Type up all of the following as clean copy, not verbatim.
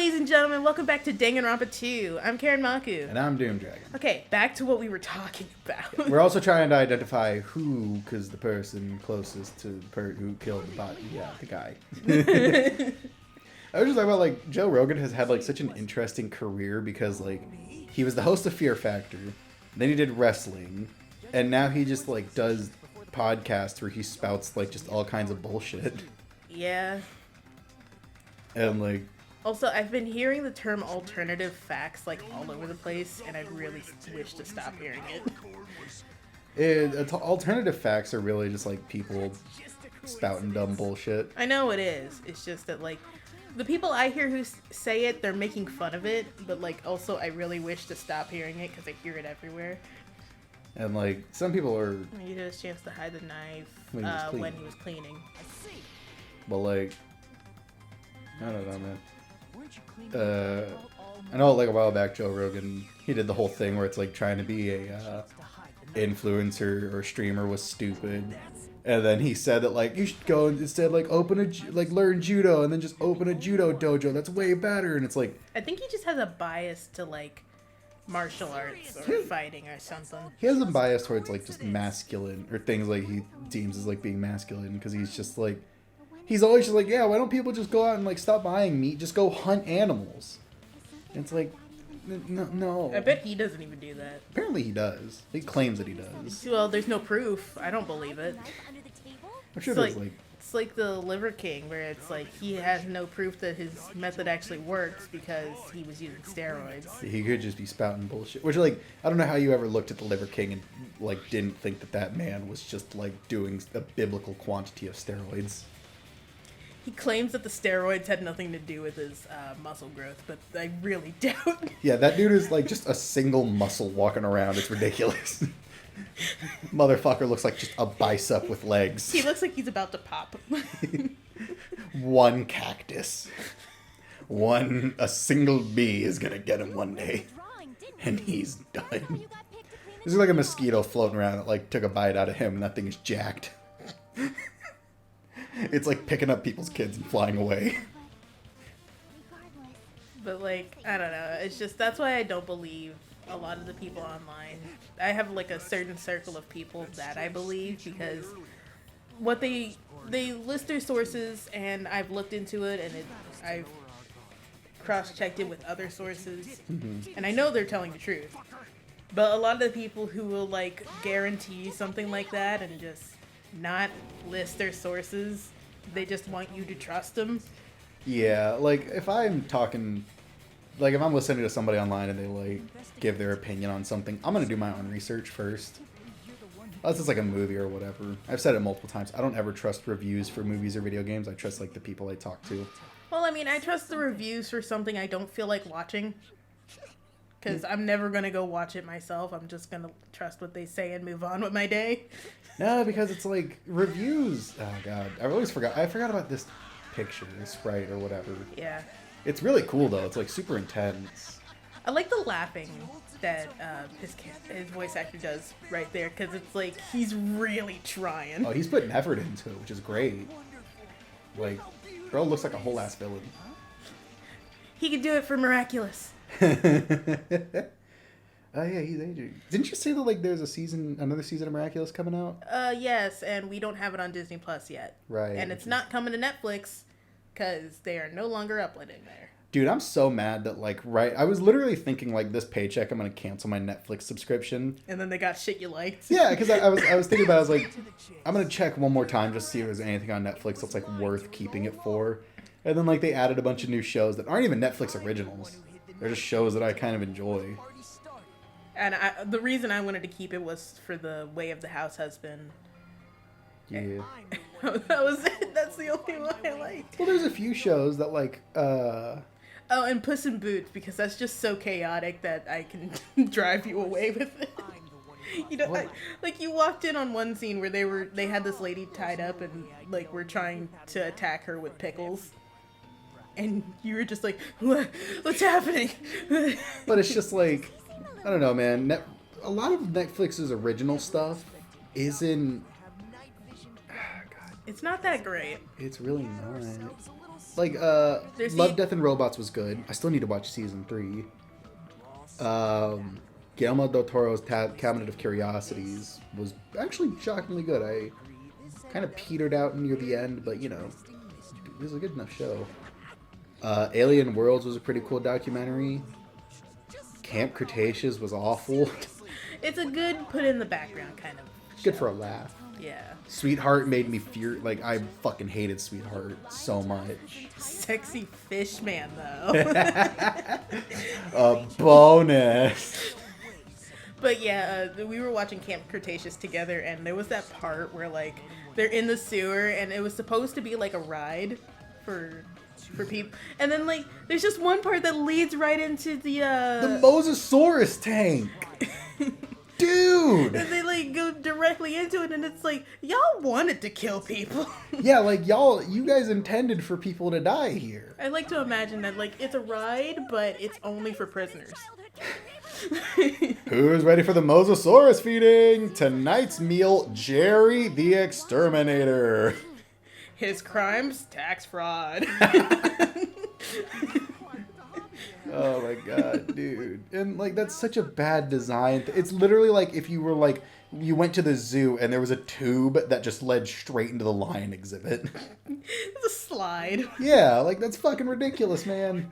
ladies and gentlemen, welcome back to Danganronpa 2. I'm Karen Maku. And I'm Doom Dragon. Okay, back to what we were talking about. We're also trying to identify who, because the person closest to the who killed the body. Yeah, the guy. I was just talking about, like, Joe Rogan has had, like, such an interesting career because, like, he was the host of Fear Factor, then he did wrestling, and now he just, like, does podcasts where he spouts, like, just all kinds of bullshit. Yeah. And, like... Also, I've been hearing the term alternative facts, like, all over the place, and I really wish to stop hearing it. Alternative facts are really just, like, people spouting dumb bullshit. I know it is. It's just that, like, the people I hear who say it, they're making fun of it, but, like, also I really wish to stop hearing it because I hear it everywhere. And, like, some people are... He had his chance to hide the knife when he was cleaning. But, like... I don't know, man. I know, like, a while back, Joe Rogan, he did the whole thing where it's, like, trying to be a influencer or streamer was stupid. And then he said that, like, you should go and instead, like, learn judo and then just open a judo dojo. That's way better. And it's like... I think he just has a bias to, like, martial arts or fighting or something. He has a bias towards, like, just masculine or things, like, he deems as, like, being masculine because he's just, like... He's always just like, yeah, why don't people just go out and, like, stop buying meat? Just go hunt animals. And it's like, no. I bet he doesn't even do that. Apparently he does. He claims that he does. Well, there's no proof. I don't believe it. I'm sure there's, like... It's like the Liver King, where it's like he has no proof that his method actually works because he was using steroids. He could just be spouting bullshit. Which, like, I don't know how you ever looked at the Liver King and, like, didn't think that that man was just, like, doing a biblical quantity of steroids. He claims that the steroids had nothing to do with his muscle growth, but I really doubt. Yeah, that dude is, like, just a single muscle walking around. It's ridiculous. Motherfucker looks like just a bicep with legs. He looks like he's about to pop. One cactus. A single bee is gonna get him one day. And he's done. There's like a mosquito floating around that, like, took a bite out of him and that thing is jacked. It's like picking up people's kids and flying away. But, like, I don't know. It's just, that's why I don't believe a lot of the people online. I have, like, a certain circle of people that I believe because what they list their sources, and I've looked into it, and I've cross-checked it with other sources, and I know they're telling the truth. But a lot of the people who will, like, guarantee something like that and just not list their sources, they just want you to trust them. Yeah, like, if I'm talking, like, if I'm listening to somebody online and they, like, give their opinion on something, I'm gonna do my own research first. Unless it's like a movie or whatever. I've said it multiple times. I don't ever trust reviews for movies or video games. I trust, like, the people I talk to. Well, I mean, I trust the reviews for something I don't feel like watching. Because I'm never going to go watch it myself. I'm just going to trust what they say and move on with my day. No, because it's like reviews. Oh, God. I forgot about this picture, this sprite or whatever. Yeah. It's really cool, though. It's, like, super intense. I like the laughing that his voice actor does right there. Because it's like, he's really trying. Oh, he's putting effort into it, which is great. Like, girl looks like a whole ass villain. He could do it for Miraculous. Oh yeah, he's aging. Didn't you say that, like, there's another season of Miraculous coming out? Yes, and we don't have it on Disney Plus yet. Right. And it's not coming to Netflix because they are no longer uploading there. Dude, I'm so mad that, like, I was literally thinking, like, this paycheck, I'm gonna cancel my Netflix subscription. And then they got shit you liked. Yeah, because I was thinking about it, I was like, I'm gonna check one more time just to see if there's anything on Netflix that's, like, worth keeping it for. And then, like, they added a bunch of new shows that aren't even Netflix originals. They're just shows that I kind of enjoy. And the reason I wanted to keep it was for the Way of the House Husband. Yeah. That was it. That's the only one I liked. Well, there's a few shows that, like, Oh, and Puss in Boots, because that's just so chaotic that I can drive you away with it. You know, like, you walked in on one scene where they had this lady tied up and, like, were trying to attack her with pickles. And you were just like, what's happening? But it's just like, I don't know, man. A lot of Netflix's original stuff isn't... It's not that great. It's really not. Like, There's Love, Death, and Robots was good. I still need to watch season 3. Guillermo del Toro's Cabinet of Curiosities was actually shockingly good. I kind of petered out near the end, but you know, it was a good enough show. Alien Worlds was a pretty cool documentary. Camp Cretaceous was awful. It's a good put in the background kind of show. Good for a laugh. Yeah. Sweetheart made me fear. Like, I fucking hated Sweetheart so much. Sexy fish man, though. A bonus. But yeah, we were watching Camp Cretaceous together, and there was that part where, like, they're in the sewer, and it was supposed to be, like, a ride for people. And then, like, there's just one part that leads right into the Mosasaurus tank. Dude! And they, like, go directly into it, and it's like, y'all wanted to kill people. Yeah, like, you guys intended for people to die here. I like to imagine that, like, it's a ride, but it's only for prisoners. Who's ready for the Mosasaurus feeding? Tonight's meal, Jerry the Exterminator. His crimes, tax fraud. Oh my god, dude. And, like, that's such a bad design. It's literally like if you were, like, you went to the zoo and there was a tube that just led straight into the lion exhibit. It's a slide. Yeah, like, that's fucking ridiculous, man.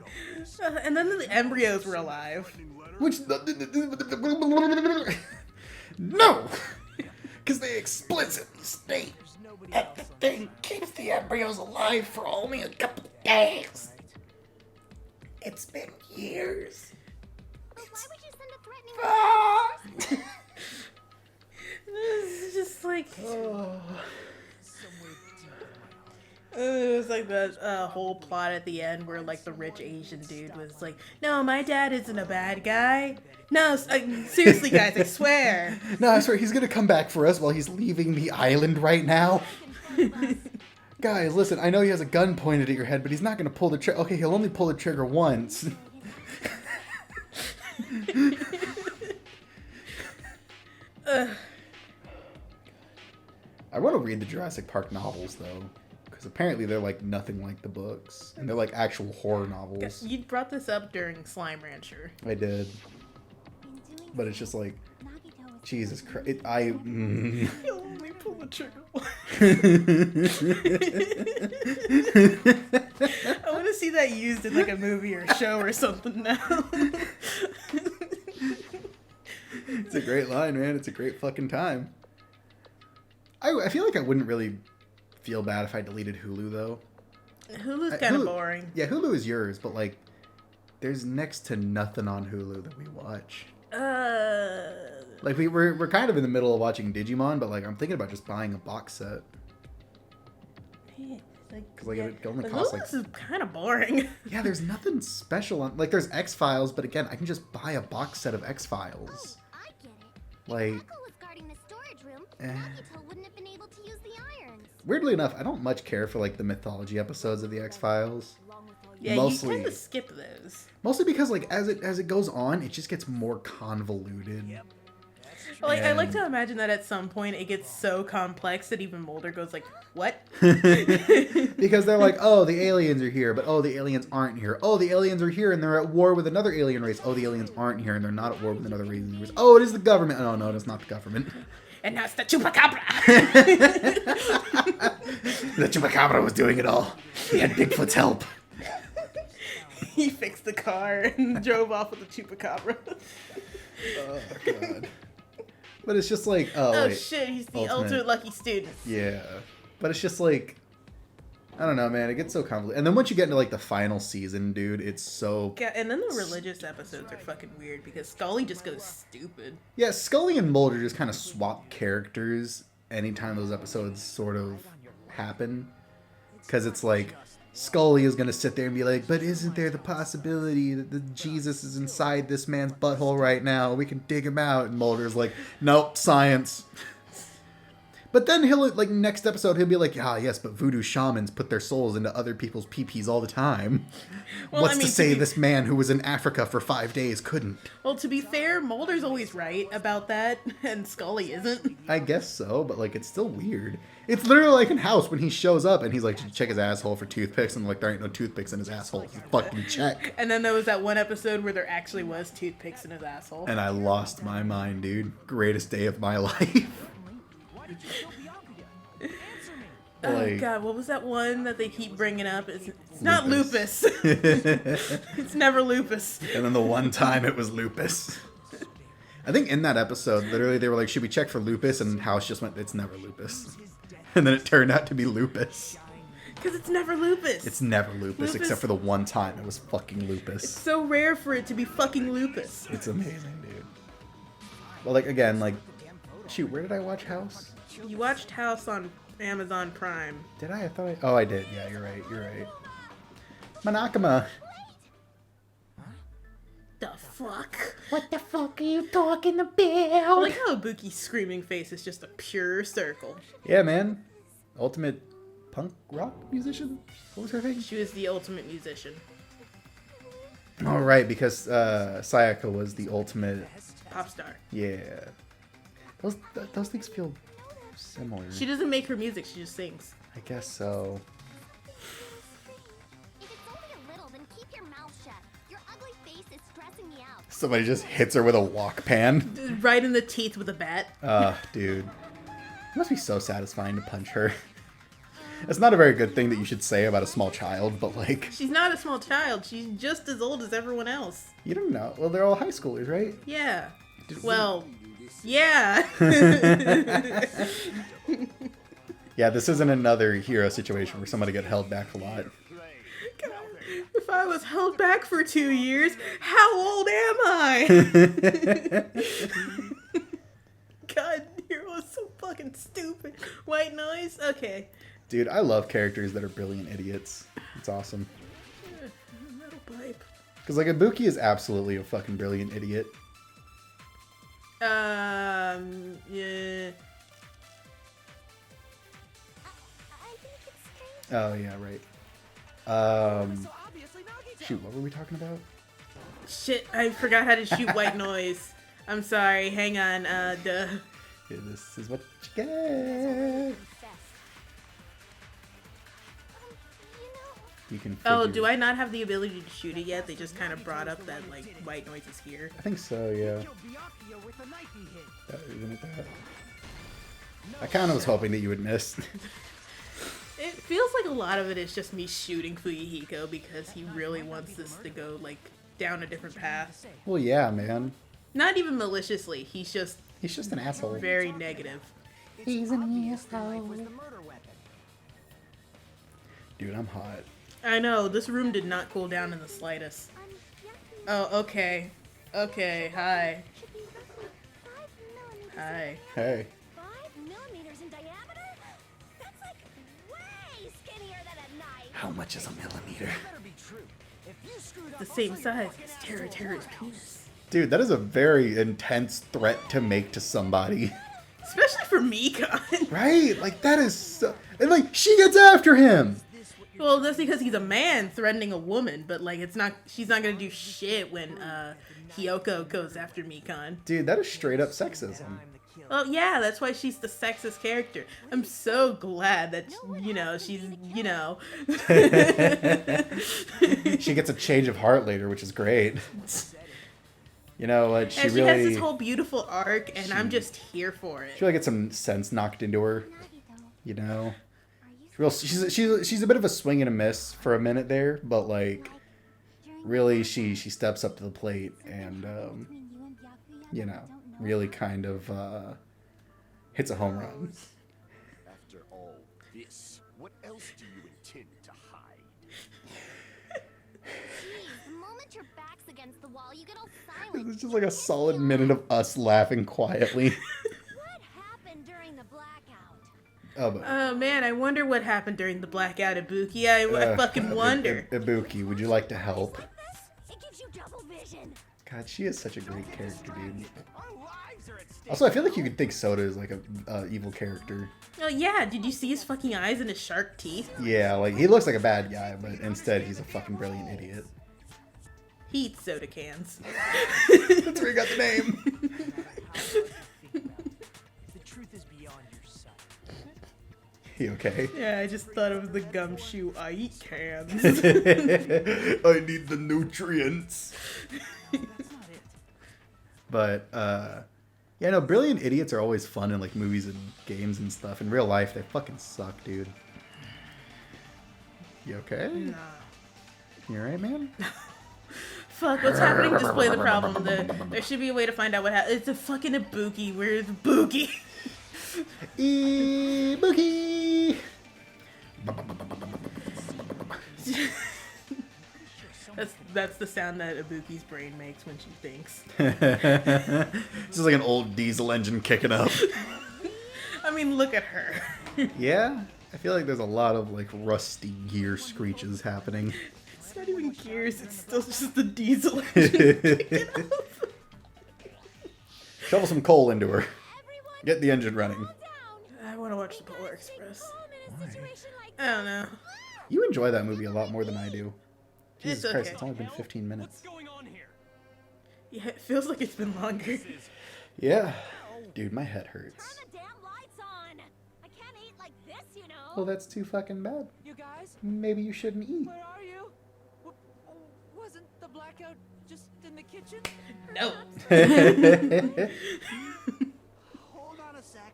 And then the embryos were alive. Which... No! Because they explicitly state that the thing keeps the embryos alive for only a couple days. It's been years. Why would you send a threatening It's just like... It was like the whole plot at the end where, like, the rich Asian dude was like, no, my dad isn't a bad guy. No, seriously, guys, I swear. No, I swear, he's gonna come back for us while he's leaving the island right now. Guys, listen, I know he has a gun pointed at your head, but he's not gonna pull the trigger. Okay, he'll only pull the trigger once. I want to read the Jurassic Park novels, though. Because apparently they're, like, nothing like the books. And they're, like, actual horror novels. You brought this up during Slime Rancher. I did. But it's just like, Jesus Christ. He'll only pull the trigger once. I want to see that used in, like, a movie or show or something now. It's a great line, man. It's a great fucking time. I feel like I wouldn't really feel bad if I deleted Hulu, though. Hulu's kind of boring. Yeah, Hulu is yours, but, like, there's next to nothing on Hulu that we watch. Like, we're kind of in the middle of watching Digimon, but, like, I'm thinking about just buying a box set. Because, like, it only costs, like... This is kind of boring. Yeah, there's nothing special on... Like, there's X-Files, but again, I can just buy a box set of X-Files. Oh, I get it. Like... Uncle was guarding the storage room. Nagito wouldn't have been able to use the irons. Weirdly enough, I don't much care for, like, the mythology episodes of the X-Files. Yeah, Mostly, you kind of skip those. Mostly because, like, as it goes on, it just gets more convoluted. Yep. Like, I like to imagine that at some point it gets so complex that even Mulder goes like, what? Because they're like, oh, the aliens are here, but oh, the aliens aren't here. Oh, the aliens are here and they're at war with another alien race. Oh, the aliens aren't here and they're not at war with another alien race. Oh, it is the government. Oh, no, it's not the government. And now it's the Chupacabra. The Chupacabra was doing it all. He had Bigfoot's help. He fixed the car and drove off with the Chupacabra. Oh, God. But it's just like, Oh, wait. shit, he's the Ultimate. ultimate lucky student. Yeah. But it's just like, I don't know, man. It gets so convoluted. And then once you get into, like, the final season, dude, it's so... Yeah, and then the religious episodes are fucking weird because Scully just goes stupid. Yeah, Scully and Mulder just kind of swap characters anytime those episodes sort of happen. Because it's like, Scully is going to sit there and be like, but isn't there the possibility that the Jesus is inside this man's butthole right now? We can dig him out. And Mulder's like, nope, science. But then he'll, like, next episode, he'll be like, ah, yes, but voodoo shamans put their souls into other people's pee-pees all the time. Well, What's I mean, to say this man who was in Africa for 5 days couldn't? Well, to be fair, Mulder's always right about that, and Scully isn't. I guess so, but, like, it's still weird. It's literally like in House when he shows up and he's like, check his asshole for toothpicks, and like, there ain't no toothpicks in his asshole. Fucking check. And then there was that one episode where there actually was toothpicks in his asshole. And I lost my mind, dude. Greatest day of my life. Oh god, what was that one that they keep bringing up? It's not lupus. It's never lupus. And then the one time it was lupus. I think in that episode, literally they were like, should we check for lupus? And House just went, it's never lupus. And then it turned out to be lupus. Because it's never lupus. It's never lupus, except for the one time it was fucking lupus. It's so rare for it to be fucking lupus. It's amazing, dude. Well, like, again, like, shoot, where did I watch House? You watched House on Amazon Prime. Did I? I thought I... Oh, I did. Yeah, you're right. You're right. Monokama. The fuck? What the fuck are you talking about? I like how Ibuki's screaming face is just a pure circle. Yeah, man. Ultimate punk rock musician? What was her thing? She was the ultimate musician. Oh, right, because Sayaka was the ultimate... Pop star. Yeah. Those things feel similar. She doesn't make her music, she just sings. I guess so. If it's only a little, then keep your mouth shut. Your ugly face is stressing me out. Somebody just hits her with a wok pan. Right in the teeth with a bat. Dude. It must be so satisfying to punch her. It's not a very good thing that you should say about a small child, but like... She's not a small child. She's just as old as everyone else. You don't know. Well, they're all high schoolers, right? Yeah. Well, yeah. Yeah, this isn't another hero situation where somebody got held back a lot. God, if I was held back for 2 years, how old am I? God, Hero is so fucking stupid. White noise? Okay. Dude, I love characters that are brilliant idiots. It's awesome. Metal pipe. Because, like, Ibuki is absolutely a fucking brilliant idiot. Yeah. I think it's strange. Oh, yeah, right. Shoot, what were we talking about? Shit, I forgot how to shoot white noise. I'm sorry, hang on, duh. Yeah, this is what you get. You can Oh, figure- do I not have the ability to shoot it yet? They just kind of brought up that, like, white noise is here. I think so, yeah. Isn't it that? I kind of was hoping that you would miss. It feels like a lot of it is just me shooting Fuyuhiko because he really wants this to go, like, down a different path. Well, yeah, man. Not even maliciously, he's just He's just an asshole. very negative. He's an asshole. Dude, I'm hot. I know, this room did not cool down in the slightest. Oh, okay. Okay, hi. Should be roughly 5 millimeters. Hi. Hey. 5 millimeters in diameter? That's like way skinnier than a knife. How much is a millimeter? The same size as Terra's penis. Dude, that is a very intense threat to make to somebody. Especially for Mikon. Right? Like, that is so... And, like, she gets after him! Well, that's because he's a man threatening a woman, but, like, it's not... She's not gonna do shit when, Hiyoko goes after Mikon. Dude, that is straight up sexism. Well, yeah, that's why she's the sexist character. I'm so glad that, you know, she's, you know... She gets a change of heart later, which is great. You know what? She And she really... has this whole beautiful arc, and I'm just here for it. She really gets some sense knocked into her. You know? She's a bit of a swing and a miss for a minute there, but like really she steps up to the plate and you know, really kind of hits a home run. After all this, what else do you intend to hide? Jeez, the moment your back's against the wall, you get all silent. It's just like a solid minute of us laughing quietly. What happened during the blackout? Oh, but Oh man, I wonder what happened during the blackout, Ibuki. I fucking wonder. Ibuki, would you like to help? It gives you double vision. God, she is such a great character, dude. Our lives are at stake. Also, I feel like you could think Soda is like a evil character. Oh yeah, did you see his fucking eyes and his shark teeth? Yeah, like he looks like a bad guy, but instead he's a fucking brilliant idiot. He eats soda cans. That's where he got the name. The truth is beyond your sight. He okay? Yeah, I just thought of the gumshoe. I eat cans. I need the nutrients. That's not it. But yeah, no, brilliant idiots are always fun in like movies and games and stuff. In real life, they fucking suck, dude. You okay? Nah. You alright, man? Fuck, what's happening? Display the problem. There should be a way to find out what happened. It's a fucking Ibuki. Where's Ibuki? Ibuki! That's the sound that Ibuki's brain makes when she thinks. This is like an old diesel engine kicking up. I mean, look at her. Yeah? I feel like there's a lot of like rusty gear screeches happening. It's not even gears. It's still just the diesel engine kicking up. Shovel some coal into her. Everyone, Get the engine running. calm down. I want to watch the You Polar gotta stay Express. calm in a Why? situation like I don't know. You enjoy that movie a lot more than I do. Jesus It's Christ, okay. it's only been 15 minutes. What's going on here? Yeah, it feels like it's been longer. Yeah. Dude, my head hurts. turn the damn lights on. I can't eat like this, you know. Well, that's too fucking bad. You guys? Maybe you shouldn't eat. Where are you? Wasn't the blackout just in the kitchen? No. Hold on a sec.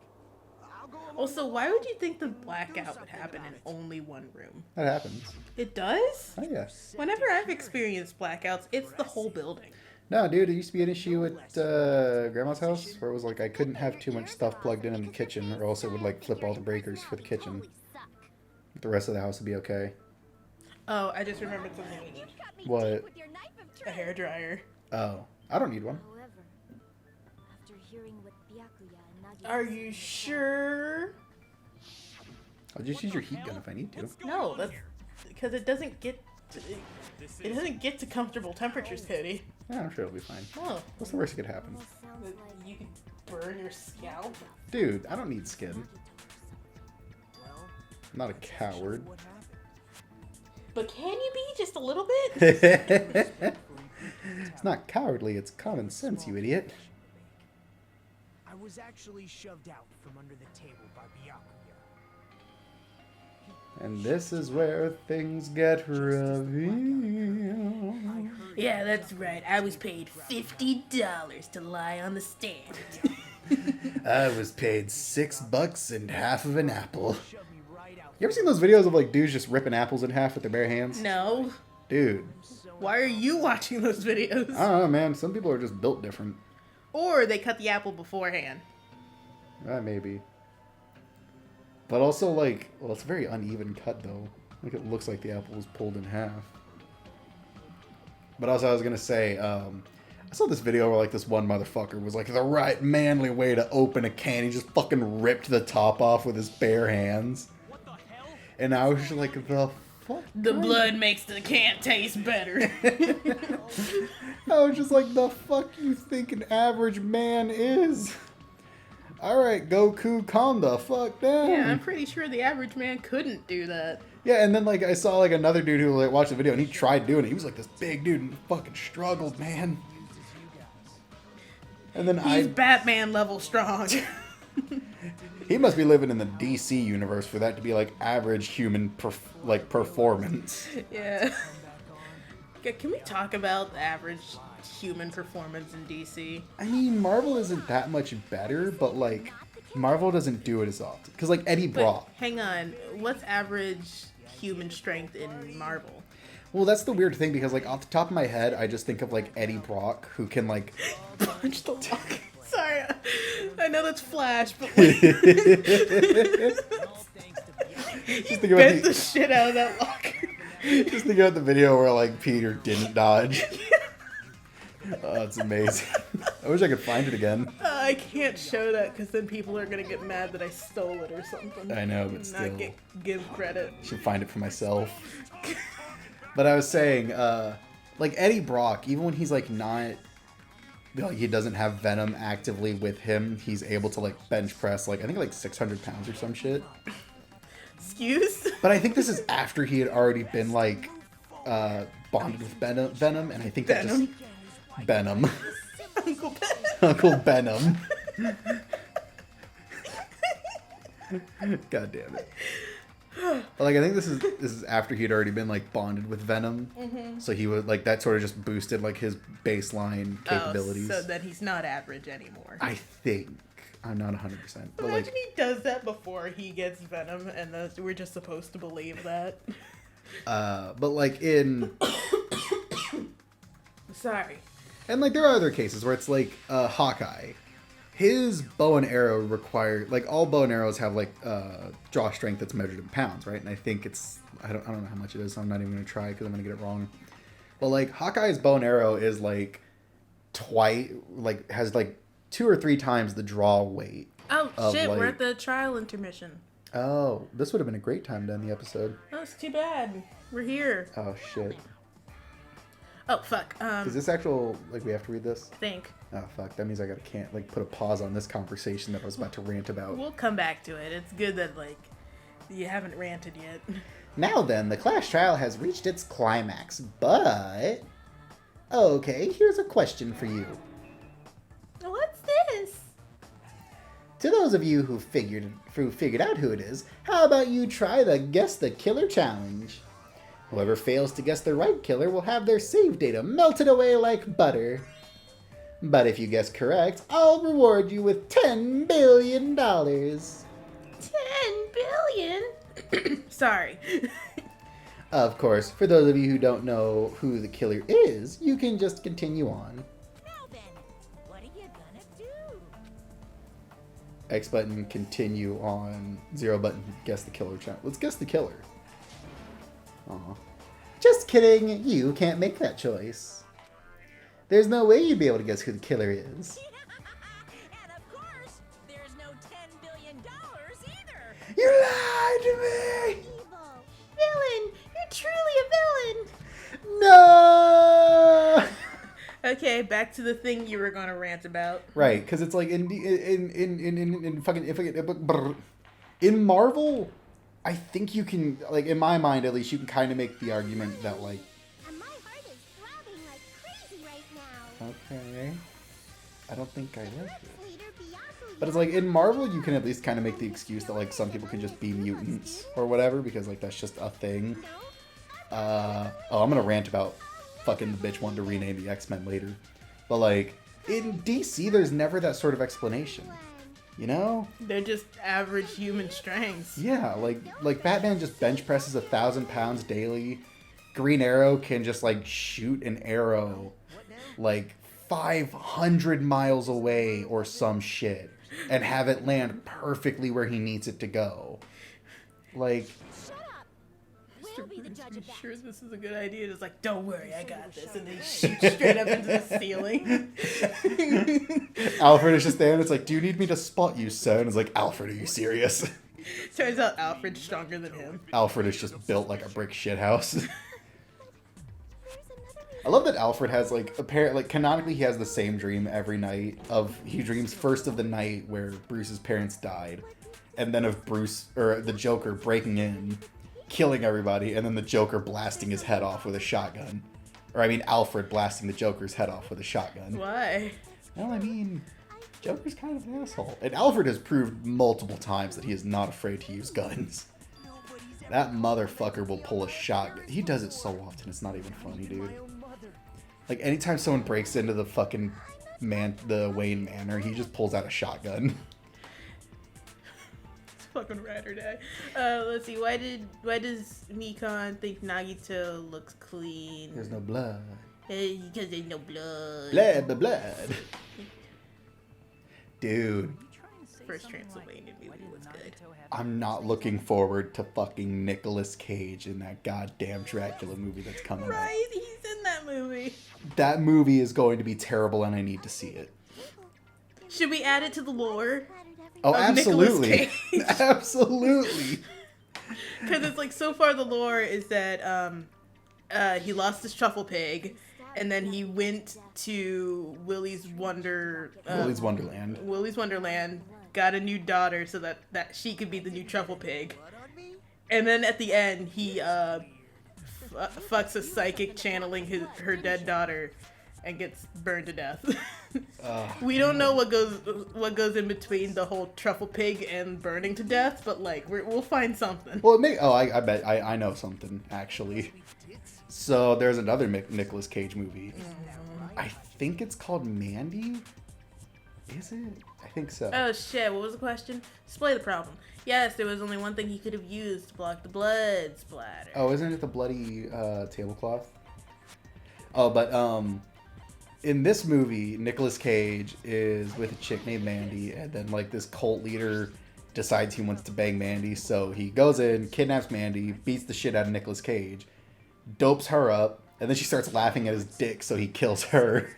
I'll go along Also, with why you. would you think the blackout would happen in only one room? That happens. It does? Oh, yeah. Whenever I've experienced blackouts, it's the whole building. No, dude, it used to be an issue at Grandma's house where it was like I couldn't have too much stuff plugged in the kitchen or else it would like flip all the breakers for the kitchen. The rest of the house would be okay. Oh, I just remembered something we need. Cut me What? deep with your knife of A truth. hairdryer. Oh, I don't need one. However, after hearing what Byakuya and Nagito Are said you about sure? I'll just use your heat gun if I need to. No, that's because it doesn't get to, it doesn't get to comfortable temperatures, Cody. Yeah, I'm sure it'll be fine. Oh, What's the worst that could happen? almost sounds like you can burn your scalp. Dude, I don't need skin. Well, I'm not a coward. what happened? But can you be just a little bit? It's not cowardly, it's common sense, you idiot. I was actually shoved out from under the table by Byakuya. And this is where things get revealed. Yeah, that's right. I was paid $50 to lie on the stand. I was paid $6 and half of an apple. Shoved me right out. You ever seen those videos of like dudes just ripping apples in half with their bare hands? No. Dude, Why are you watching those videos? I don't know, man. Some people are just built different. Or they cut the apple beforehand. Maybe. But also, like, well, it's a very uneven cut, though. Like, it looks like the apple was pulled in half. But also, I was gonna say, I saw this video where, like, this one motherfucker was like, the right manly way to open a can. He just fucking ripped the top off with his bare hands. What the hell? And I was just like, the fuck? The blood makes the can taste better. I was just like, the fuck you think an average man is? Alright, Goku, calm the fuck down. Yeah, I'm pretty sure the average man couldn't do that. Yeah, and then like I saw like another dude who like watched the video and he tried doing it. He was like this big dude and fucking struggled, man. And then He's Batman level strong. he must be living in the DC universe for that to be like average human performance. Yeah. Okay, can we talk about the average human performance in DC? I mean, Marvel isn't that much better, but like Marvel doesn't do it as often. Cause like Eddie But Brock. hang on, what's average human strength in Marvel? Well, that's the weird thing because like off the top of my head, I just think of like Eddie Brock who can like Punch the lock. Sorry, I know that's Flash, but like, All thanks to Byakuya. he think about bent the- the shit out of that locker. just think about the video where like Peter didn't dodge. Oh, it's amazing. I wish I could find it again. I can't show that because then people are gonna get mad that I stole it or something. I know, but still. Not give credit. I should find it for myself. But I was saying, like Eddie Brock, even when he's like not he doesn't have Venom actively with him, he's able to like bench press like I think like 600 pounds or some shit. Excuse? But I think this is after he had already been like bonded with Venom, and I think that just Venom. Uncle Ben. Uncle Venom. God damn it. But, like I think this is after he had already been like bonded with Venom, so he would like that sort of just boosted like his baseline capabilities. Oh, so that he's not average anymore. I think I'm not 100%. But Imagine like, he does that before he gets Venom, and we're just supposed to believe that. but like in Sorry. and like there are other cases where it's like Hawkeye. His bow and arrow require like all bow and arrows have like draw strength that's measured in pounds, right? And I think it's I don't know how much it is, so I'm not even gonna try because I'm gonna get it wrong. But like Hawkeye's bow and arrow is like has like 2 or 3 times the draw weight. Oh shit, like, we're at the trial intermission. Oh, this would have been a great time to end the episode. Oh, it's too bad. We're here. Oh shit. Oh fuck. Is this actual like we have to read this? Think. Oh fuck, that means I can't like put a pause on this conversation that I was about to rant about. We'll come back to it. It's good that like you haven't ranted yet. Now then, the class trial has reached its climax, but okay, here's a question for you. What's this? To those of you who figured out who it is, how about you try the Guess the Killer challenge? Whoever fails to guess the right killer will have their save data melted away like butter. But if you guess correct, I'll reward you with $10 billion. 10 billion? Sorry. Of course, for those of you who don't know who the killer is, you can just continue on. Now then, what are you gonna do? X button, continue on. 0 button, guess the killer challenge. Let's guess the killer. Aw. Just kidding, you can't make that choice. There's no way you'd be able to guess who the killer is. And of course, there's no $10 billion either. You lied to me! Evil. Villain! You're truly a villain! No! Okay, back to the thing you were gonna rant about. Right, because it's like in Marvel, I think you can like in my mind at least you can kind of make the argument that like And my heart is throbbing like crazy right now. okay, I don't think I like it. Leader Byakuya. But it's like in Marvel, you can at least kind of make the excuse that like some people can just be mutants or whatever because like that's just a thing. I'm gonna rant about fucking the bitch wanting to rename the X-Men later, but like in DC, there's never that sort of explanation, you know? They're just average human strengths. Yeah, like Batman just bench presses 1,000 pounds daily. Green Arrow can just like shoot an arrow like 500 miles away or some shit and have it land perfectly where he needs it to go. Like, Shut up. We'll be the judge of that. Sure, this is a good idea. Just like, don't worry, I got this, and they shoot straight up into the ceiling. Alfred is just there and it's like, do you need me to spot you, sir? And it's like, Alfred, are you serious? Turns out Alfred's stronger than him. Alfred is just built like a brick shithouse. I love that Alfred has like apparently canonically he has the same dream every night he dreams first of the night where Bruce's parents died, and then of Bruce or the Joker breaking in, killing everybody, and then the Joker blasting his head off with a shotgun. Or I mean Alfred blasting the Joker's head off with a shotgun. Why? Well, I mean, Joker's kind of an asshole. And Alfred has proved multiple times that he is not afraid to use guns. That motherfucker will pull a shotgun. He does it so often, it's not even funny, dude. Like, anytime someone breaks into the fucking the Wayne Manor, he just pulls out a shotgun. It's fucking rad or die. Let's see. Why does Nikon think Nagito looks clean? There's no blood. Because there's no blood. Blood. Dude, First Transylvania movie was good. I'm not looking forward to fucking Nicolas Cage in that goddamn Dracula movie that's coming out. Right, he's in that movie. That movie is going to be terrible and I need to see it. Should we add it to the lore? Oh, Of Nicolas absolutely. Cage. Absolutely. Because it's like so far the lore is that he lost his truffle pig, and then he went to Willy's Willy's Wonderland. got a new daughter so that she could be the new truffle pig. And then at the end, he fucks a psychic channeling her dead daughter and gets burned to death. We don't know what goes in between the whole truffle pig and burning to death, but like we'll find something. Well, I bet I know something actually. So there's another Nicolas Cage movie. I think it's called Mandy. Is it? I think so. Oh shit! What was the question? Display the problem. Yes, there was only one thing he could have used to block the blood splatter. Oh, isn't it the bloody tablecloth? Oh, but in this movie, Nicolas Cage is with a chick named Mandy, and then like this cult leader decides he wants to bang Mandy, so he goes in, kidnaps Mandy, beats the shit out of Nicolas Cage, dopes her up, and then she starts laughing at his dick, so he kills her.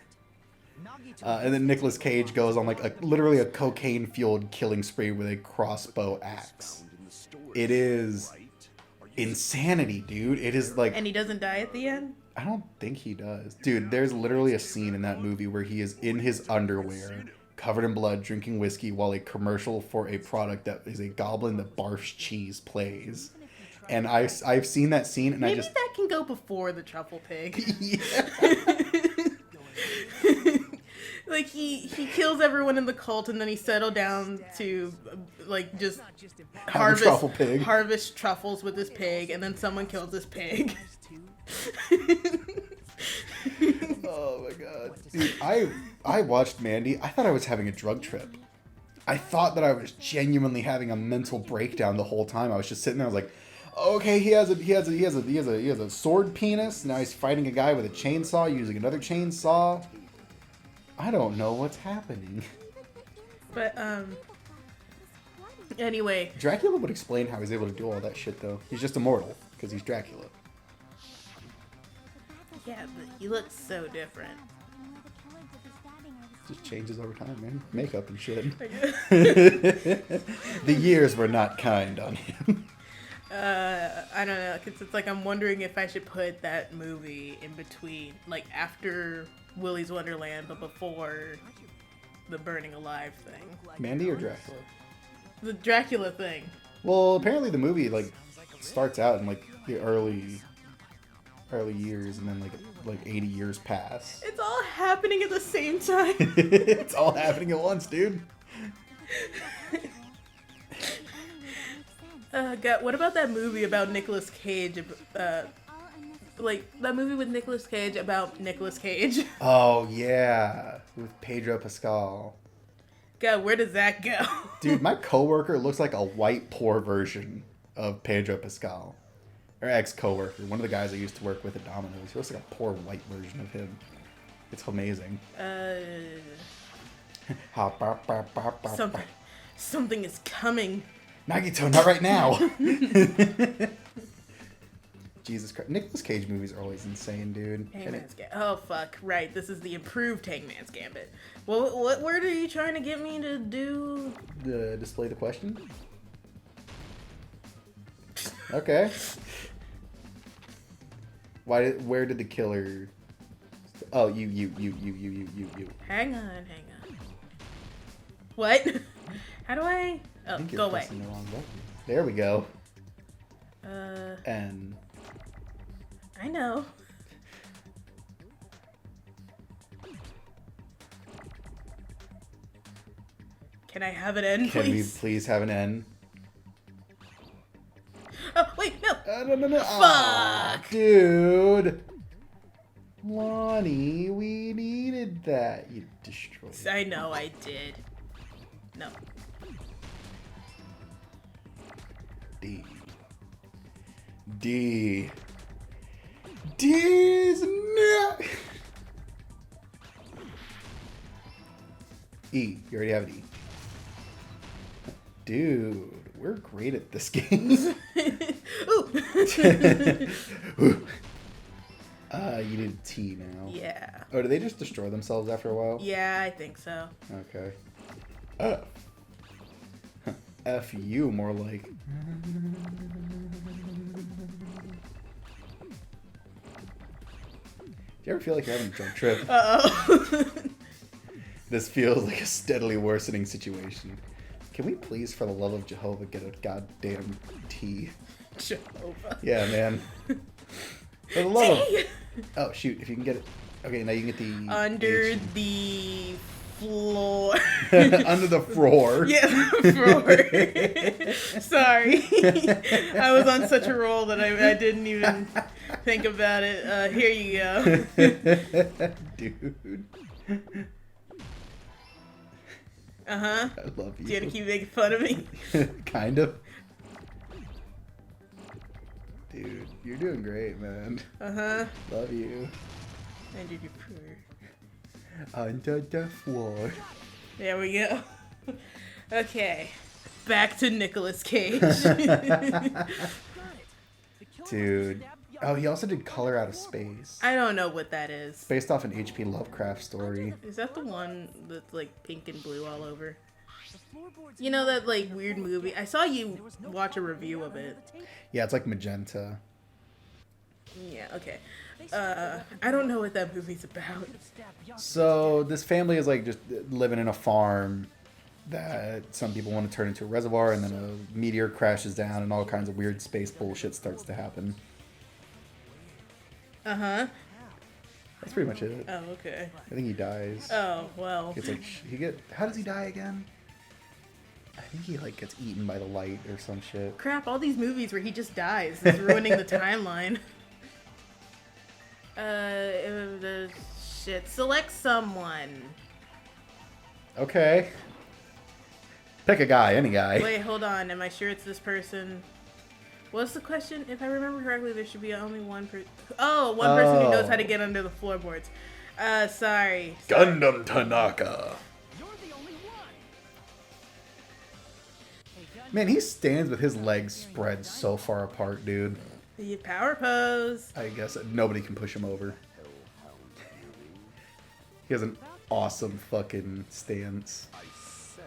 And then Nicolas Cage goes on like literally a cocaine-fueled killing spree with a crossbow axe. It is insanity, dude. It is like... And he doesn't die at the end? I don't think he does. Dude, there's literally a scene in that movie where he is in his underwear, covered in blood, drinking whiskey, while a commercial for a product that is a goblin that barfs cheese plays. And I've seen that scene, and Maybe I just... that can go before the truffle pig. Like he kills everyone in the cult, and then he settled down to like just harvest truffles with his pig, and then someone kills his pig. Oh my god, dude! I watched Mandy. I thought I was having a drug trip. I thought that I was genuinely having a mental breakdown the whole time. I was just sitting there. I was like, okay, he has a sword penis. Now he's fighting a guy with a chainsaw using another chainsaw. I don't know what's happening. But anyway, Dracula would explain how he's able to do all that shit though. He's just immortal because he's Dracula. yeah, but he looks so different. Just changes over time, man. Makeup and shit. The years were not kind on him. I don't know, 'cause it's like I'm wondering if I should put that movie in between, like after Willy's Wonderland, but before the burning alive thing. Mandy or Dracula? The Dracula thing. Well, apparently the movie like starts out in like the early years, and then like 80 years pass. It's all happening at the same time. It's all happening at once, dude. God, what about that movie about Nicolas Cage? Like that movie with Nicolas Cage about Nicolas Cage. Oh yeah, with Pedro Pascal. God, where does that go? Dude, my coworker looks like a white poor version of Pedro Pascal. Or ex-coworker, one of the guys I used to work with at Domino's. He looks like a poor white version of him. It's amazing. Something is coming. Nagito, not right now. Jesus Christ. Nicolas Cage movies are always insane, dude. Hangman's Gambit. Oh, fuck. Right. This is the improved Hangman's Gambit. What word are you trying to get me to do? Display the question? Okay. Where did the killer... Oh, you. Hang on. What? How do I... Oh, I think you're go away. pressing the wrong button. There we go. N. I know. Can I have an N, please? Can we please have an N? Oh, wait, no. No. Fuck! Aw, dude. Lonnie, we needed that. You destroyed it. I know I did. No. D is not. E. You already have an E. Dude, we're great at this game. Ooh. You need a T now. Yeah. Oh, do they just destroy themselves after a while? Yeah, I think so. Okay. F you, more like. you ever feel like you're having a drunk trip? Uh-oh. This feels like a steadily worsening situation. Can we please, for the love of Jehovah, get a goddamn tea? Jehovah. Yeah, man. For the love of... Tea! Oh, shoot. If you can get it... Okay, now you can get the... Under H. the floor. Under the floor. Yeah, the floor. Sorry. I was on such a roll that I didn't even think about it. Here you go. Dude. Uh-huh. I love you. Do you have to keep making fun of me? Kind of. Dude, you're doing great, man. Uh-huh. Love you. Under the floor. Under the floor. There we go. Okay. Back to Nicolas Cage. Dude. Oh, he also did Color Out of Space. I don't know what that is. Based off an H.P. Lovecraft story. Is that the one that's like pink and blue all over? You know that like weird movie? I saw you watch a review of it. Yeah, it's like magenta. Yeah, okay. I don't know what that movie's about. So this family is like just living in a farm that some people want to turn into a reservoir, and then a meteor crashes down and all kinds of weird space bullshit starts to happen. Uh-huh. That's pretty much it. Oh, okay. I think he dies. Oh, well. It's like how does he die again? I think he like gets eaten by the light or some shit. Crap, all these movies where he just dies is ruining the timeline. The shit. Select someone. Okay. Pick a guy, any guy. Wait, hold on. Am I sure it's this person? What's the question? If I remember correctly, there should be only one person. Oh, one person who knows how to get under the floorboards. Sorry. Gundam Tanaka. Man, he stands with his legs spread so far apart, dude. The power pose. I guess nobody can push him over. He has an awesome fucking stance. I said,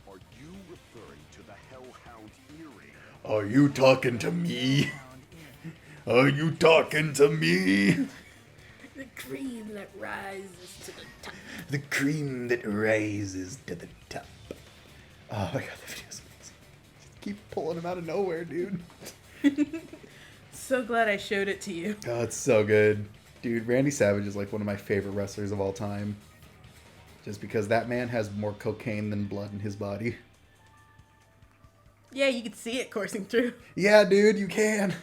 are you referring to the Hellhound earring? Are you talking to me? Are you talking to me? The cream that rises to the top. The cream that rises to the top. Oh my god, that video's amazing. Keep pulling him out of nowhere, dude. So glad I showed it to you. Oh, it's so good. Dude, Randy Savage is like one of my favorite wrestlers of all time. Just because that man has more cocaine than blood in his body. Yeah, you could see it coursing through. Yeah, dude, you can.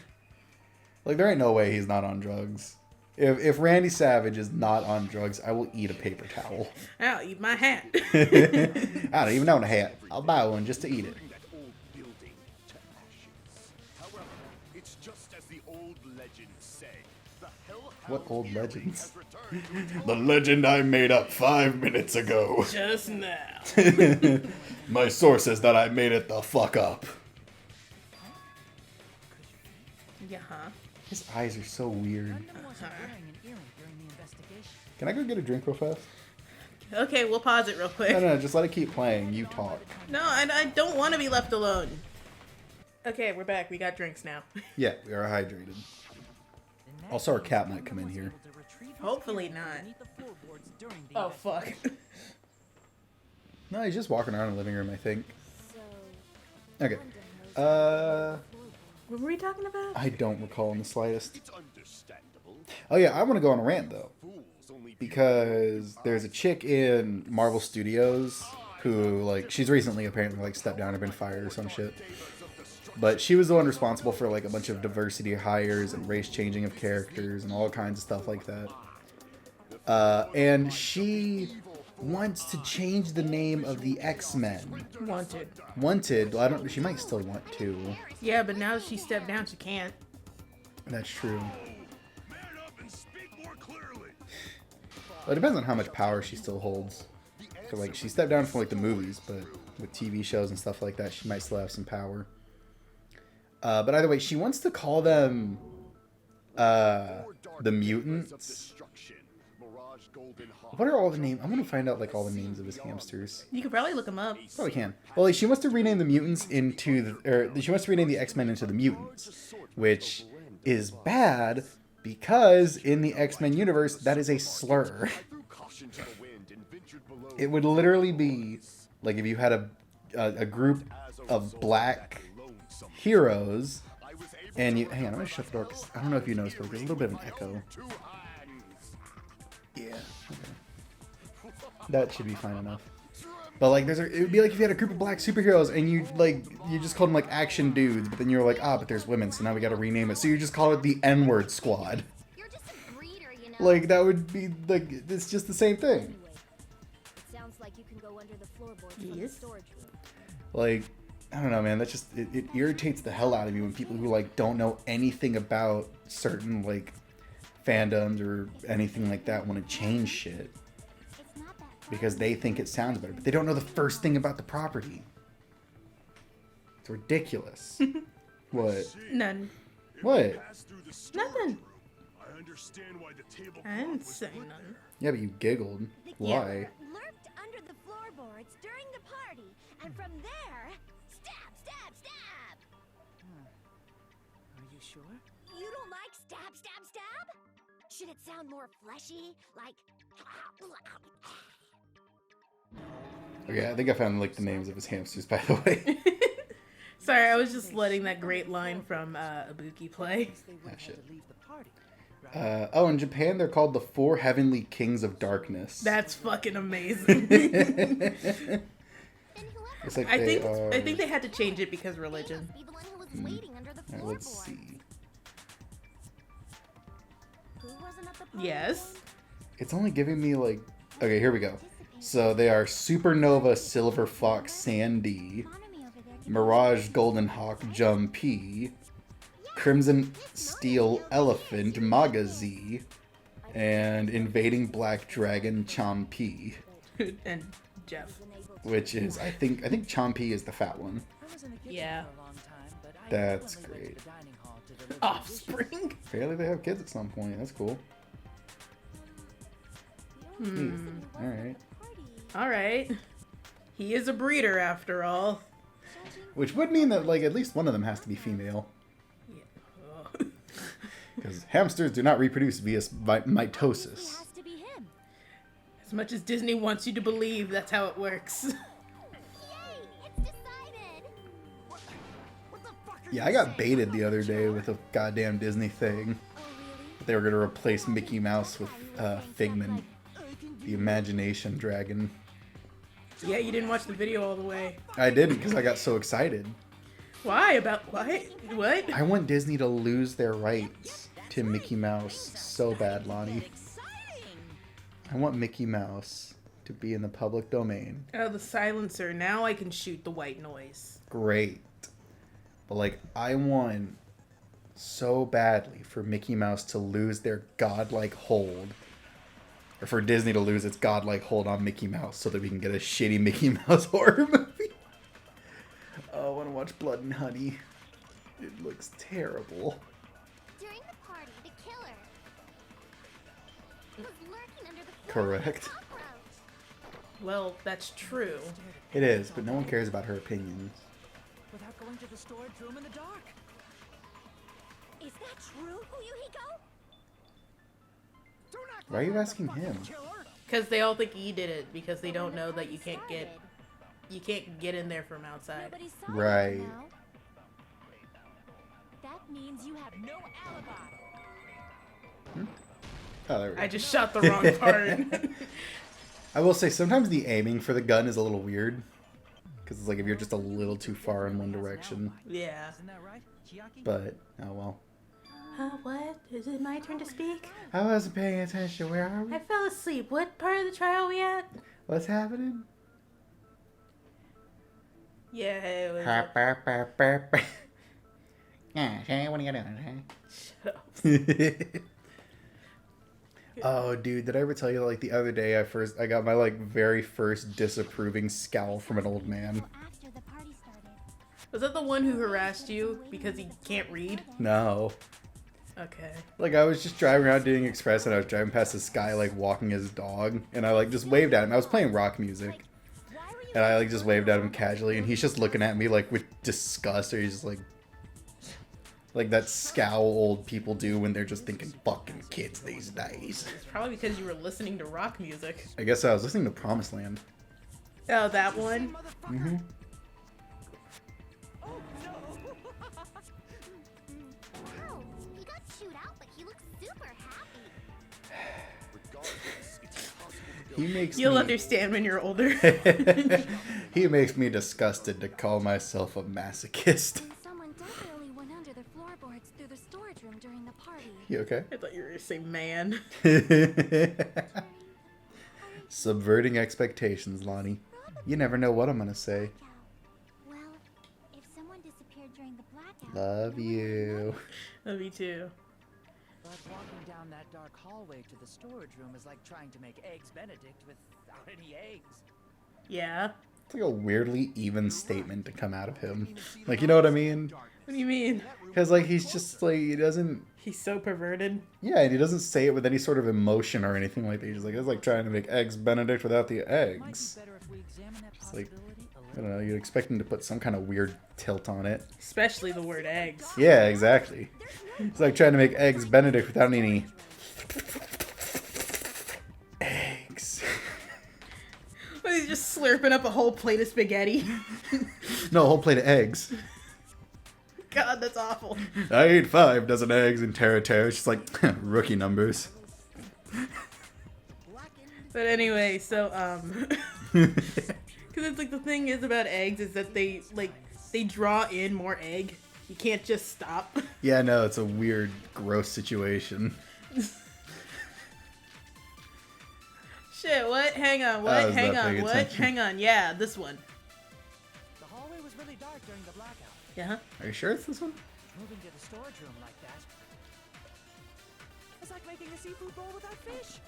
Like, there ain't no way he's not on drugs. If Randy Savage is not on drugs, I will eat a paper towel. I'll eat my hat. I don't even own a hat. I'll buy one just to eat it. Bring that old building to ashes. However, it's just as the old legends say. The Hellhound What old earring legends? has returned. The legend I made up 5 minutes ago. Just now. My source says that I made it the fuck up. Yeah, huh? His eyes are so weird. Can I go get a drink real fast? Okay, we'll pause it real quick. No, just let it keep playing. You talk. No, I don't want to be left alone. Okay, we're back. We got drinks now. Yeah, we are hydrated. Also, our cat might come in here. Hopefully not. Oh, fuck. No, he's just walking around the living room, I think. So, Okay. What were we talking about? I don't recall in the slightest. It's understandable. Oh yeah, I want to go on a rant though. Fools only Because there's a chick in Marvel Studios who, like, she's recently apparently, like, stepped down or been fired or some shit. But she was the one responsible for, like, a bunch of diversity hires and race changing of characters and all kinds of stuff like that. And she wants to change the name of the X-Men. Wanted. Wanted, well, I don't, she might still want to. Yeah, but now that she stepped down, she can't. That's true. man up and speak more clearly. Well, it depends on how much power she still holds. So, like, she stepped down from, like, the movies, but with TV shows and stuff like that, she might still have some power. But either way, she wants to call them the mutants. What are all the names? I'm gonna find out, like, all the names of his hamsters. You could probably look them up. Probably can. Well, like, she wants to rename the mutants into she wants to rename the X-Men into the mutants, which is bad Because in the X-Men universe, that is a slur. I threw caution to the wind and ventured below. It would literally be like if you had a group of black heroes, and you hang on, I'm gonna shut the door because I don't know if you noticed, but there's a little bit of an echo. Yeah, okay. That should be fine enough. But like, it would be like if you had a group of black superheroes and you just called them like action dudes, but then you were like, but there's women, so now we got to rename it. So you just call it the N-word squad. You're just a breeder, you know. Like that would be like it's just the same thing. Anyway, it sounds like you can go under the floorboards from the Yes. storage room. Like, I don't know, man. That's just it irritates the hell out of me when people who like don't know anything about certain like fandoms or anything like that want to change shit It's not that far. because they think it sounds better, but they don't know the first thing about the property. It's ridiculous. What? None. What? Pass through the storage Nothing. room. I understand why the tablecloth I didn't was say lifted. none. Yeah, but you giggled. The Why? killer lurked under the floorboards during the party, and from there, stab, stab, stab. Are you sure? You don't like stab, stab, stab? Should it sound more fleshy, like? Okay, I think I found like the names of his hamsters, by the way. Sorry, I was just letting that great line from Ibuki play. They wouldn't shit. have to leave the party, right? Oh, in Japan, they're called the Four Heavenly Kings of Darkness. That's fucking amazing. Then whoever It's like I they think are. I think they had to change it because religion. must be the one who was waiting under the Alright, let's floorboards. see. Who wasn't at the party? Yes. It's only giving me like. Okay, here we go. So they are Supernova Silver Fox Sandy, Economy over there can Mirage Golden Hawk Jum P, Crimson Steel Elephant Maga Z, and Invading Black Dragon Chom P, And Jeff. which is I think Chom is the fat one. I was in the kitchen Yeah. for a long time, but I That's definitely went great. to the dining hall to deliver Offspring. Apparently they have kids at some point. That's cool. The only reason Hmm. he wasn't Alright. at the party. All right. He is a breeder after all. Judging Which would mean that like at least one of them has to be female. Yeah. Because hamsters do not reproduce via It mitosis. has to be him. As much as Disney wants you to believe, that's how it works. Yay! It's decided. What the fuck are Yeah, you I got saying? baited the other day with a goddamn Disney thing. Oh really? They were going to replace Mickey Mouse with Figment, the imagination dragon. Yeah, you didn't watch the video all the way. I didn't because I got so excited. Why? About what? What? I want Disney to lose their rights to Mickey Mouse so bad, Lonnie. I want Mickey Mouse to be in the public domain. Oh, the silencer. Now I can shoot the white noise. Great. But like, I want so badly for Mickey Mouse to lose their godlike hold. Or for Disney to lose its godlike hold on Mickey Mouse so that we can get a shitty Mickey Mouse horror movie. Oh, I want to watch Blood and Honey. It looks terrible. During the party, the killer was lurking under the Correct. cockroach. Well, that's true. It is, but no one cares about her opinions. without going to the storage room in the dark. Is that true, Uyuhiko? Don't act Why are you like I'm the asking fucking him? killer. Because they all think he did it because they don't know that you can't get in there from outside. Nobody saw you Right. now. That means you have no alibi. Oh, there we go. I just shot the wrong part. I will say sometimes the aiming for the gun is a little weird. Because it's like if you're just a little too far in one direction. Yeah. Isn't that right, Chiaki? But, oh well. What? Is it my turn to speak? I wasn't paying attention. Where are we? I fell asleep. What part of the trial are we at? What's happening? Yeah, it was. Yeah, hey, what are you doing? Shut up. Hey? Oh, dude, did I ever tell you like the other day I got my like very first disapproving scowl from an old man? After the party started. Was that the one who harassed you because he can't read? No. Okay. Like I was just driving around doing express and I was driving past this guy like walking his dog and I like just waved at him. I was playing rock music. Why were you And I like just waved at him casually and he's just looking at me like with disgust or he's just like Like that scowl old people do when they're just thinking fucking kids these days. It's probably because you were listening to rock music. I guess I was listening to Promised Land. Oh, that one? Mm-hmm. Wow, he got chewed out, but he looks super happy. Regardless, it's impossible to He makes You'll me... understand when you're older. He makes me disgusted to call myself a masochist. And someone definitely went under the floorboards through the storage room during the party. You okay? I thought you were going to say man. Subverting expectations, Lonnie. You never know what I'm gonna say. Well, if someone disappeared during the blackout... Love you. Oh, me too. But walking down that dark hallway to the storage room is like trying to make eggs Benedict without any eggs. Yeah. It's like a weirdly even statement to come out of him. Like, you know what I mean? What do you mean? Because, like, he's just, like, he doesn't... He's so perverted. Yeah, and he doesn't say it with any sort of emotion or anything like that. He's just like, it's like trying to make eggs Benedict without the eggs. Better if we examine that It's like, possibility a I little. don't know, you'd expect him to put some kind of weird tilt on it. Especially the word eggs. Yeah, exactly. It's like trying to make eggs Benedict without any... eggs. He's just slurping up a whole plate of spaghetti. No, a whole plate of eggs. God, that's awful. I ate 5 dozen eggs in Terra. It's just like, rookie numbers. But anyway, so, because it's like the thing is about eggs is that they draw in more egg. You can't just stop. Yeah, no, it's a weird, gross situation. Shit, what? Hang on, I what? was Hang not on, paying what? attention. Hang on, yeah, this one. The hallway was really dark during the blackout. Yeah? Are you sure it's this one? Moving to the storage room like that. It's like making a seafood bowl without fish.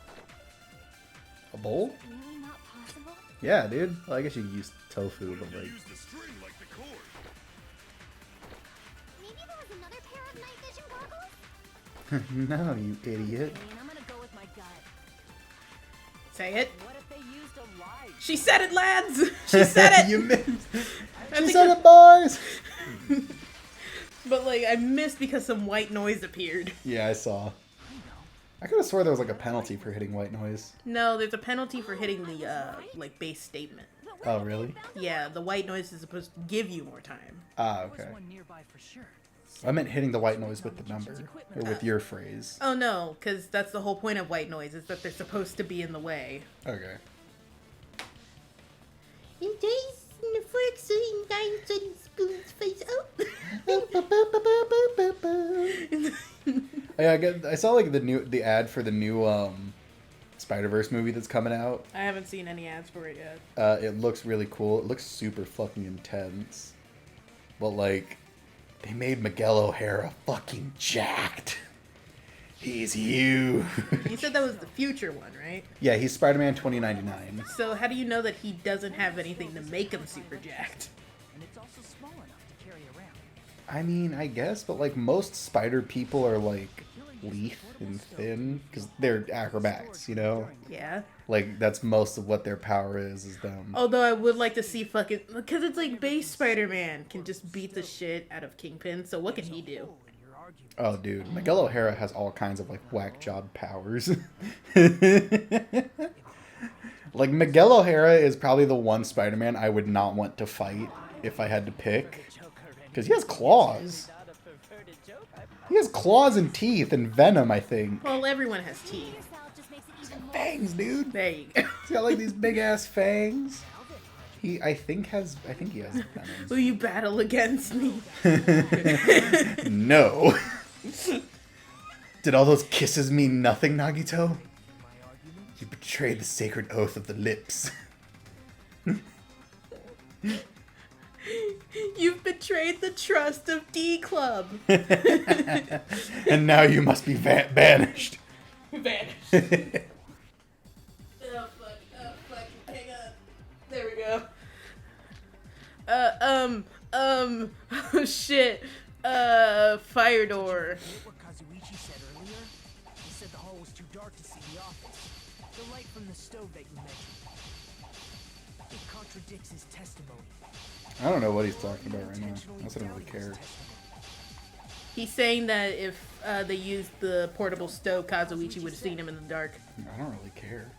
A bowl? Really not possible? Yeah, dude. Well, I guess you could use tofu, but like... use the string like the cord. Maybe there was another pair of night vision goggles? No, you idiot. I'm gonna go with my gut. Say it. What if they used a light? She said it, lads! She said it! You missed. I She think said it, boys! But, like, I missed because some white noise appeared. Yeah, I saw. I could have swore there was like a penalty for hitting white noise. No, there's a penalty for hitting the, like, base statement. Oh, really? Yeah, the white noise is supposed to give you more time. Ah, There was okay. one nearby for sure. I meant hitting the white noise with the number. Or with your phrase. Oh, no, because that's the whole point of white noise, is that they're supposed to be in the way. Okay. And Jason the forks and knives and spoons face out. I saw like the ad for the new Spider-Verse movie that's coming out. I haven't seen any ads for it yet. It looks really cool. It looks super fucking intense. But like, they made Miguel O'Hara fucking jacked. He's huge. You said that was the future one, right? Yeah, he's Spider-Man 2099. So how do you know that he doesn't have anything to make him super jacked? And it's also small enough to carry around. I mean, I guess, but like most spider people are like leaf and thin because they're acrobats, you know? Yeah. Like that's most of what their power is them. Although I would like to see fucking... Because it's like base Spider-Man can just beat the shit out of Kingpin, so what can he do? Oh, dude, Miguel O'Hara has all kinds of like whack job powers. Like Miguel O'Hara is probably the one Spider-Man I would not want to fight if I had to pick, because he has claws. He has claws and teeth and venom, I think. Well, everyone has teeth. Yourself just makes it even more. Fangs, dude. There you go. He's got like these big ass fangs. I think he has venom. Will you battle against me? No. Did all those kisses mean nothing, Nagito? You betrayed the sacred oath of the lips. You've betrayed the trust of D-Club. And now you must be banished. Vanished. Oh, fuck, hang on. There we go. Oh, shit. Fire door. What Kazuichi said earlier? He said the hall was too dark to see the office. The light from the stove that you mentioned. It contradicts his testimony. I don't know what he's talking about right now. I also don't really care. He's saying that if they used the portable stove, Kazuichi would have seen him in the dark. I don't really care.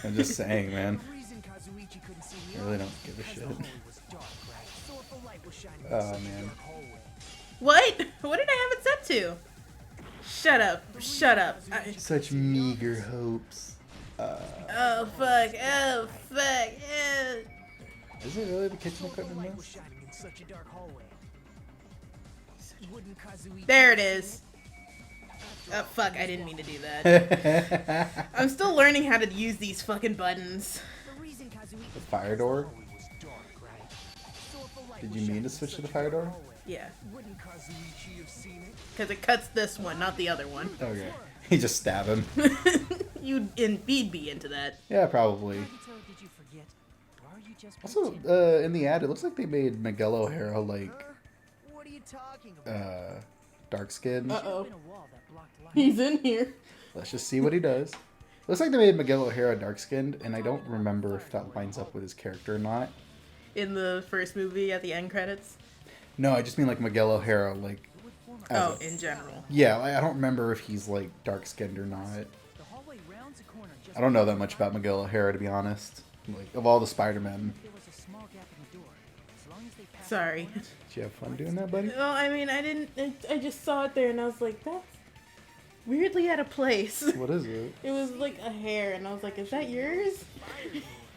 I'm just saying, man. The reason Kazuichi couldn't see the I really don't office give a because shit. the hallway was dark, right? So if a light was shining Oh, inside the man. dark hallway, What? What did I have it set to? Shut up. Shut up. Such meager hopes. Oh, fuck. Oh, fuck. Oh. Is it really the kitchen so if a equipment light though? was shining in such a dark hallway, wouldn't Kazuichi There it is. Oh, fuck. I didn't mean to do that. I'm still learning how to use these fucking buttons. The reason Kazuichi The fire door? was dark, right? So if a light Did was you mean shining to in switch to such the a fire dark door? hallway, Yeah. wouldn't Kazuichi have seen it? Because it cuts this one, not the other one. Okay. You just stab him. You'd be into that. Yeah, probably. Nagito, did you forget? Or are you just Also, pretending? in the ad, it looks like they made Miguel O'Hara like What are you talking about? dark skinned. Uh-oh. Been a wall that blocked light. He's in here. Let's just see what he does. Looks like they made Miguel O'Hara dark skinned, and I don't remember if that lines up with his character or not. In the first movie at the end credits. No, I just mean like Miguel O'Hara, like. as Oh, a- in general. Yeah, I don't remember if he's like dark skinned or not. The hallway rounds a corner just I don't know that much about Miguel O'Hara, to be honest. Like, of all the Spider-Men. there was a small gap in the door. As long as they passed Sorry. Did you have fun doing that, buddy? Well, I mean, I didn't. I just saw it there and I was like, that's weirdly out of place. What is it? It was like a hair, and I was like, is that yours?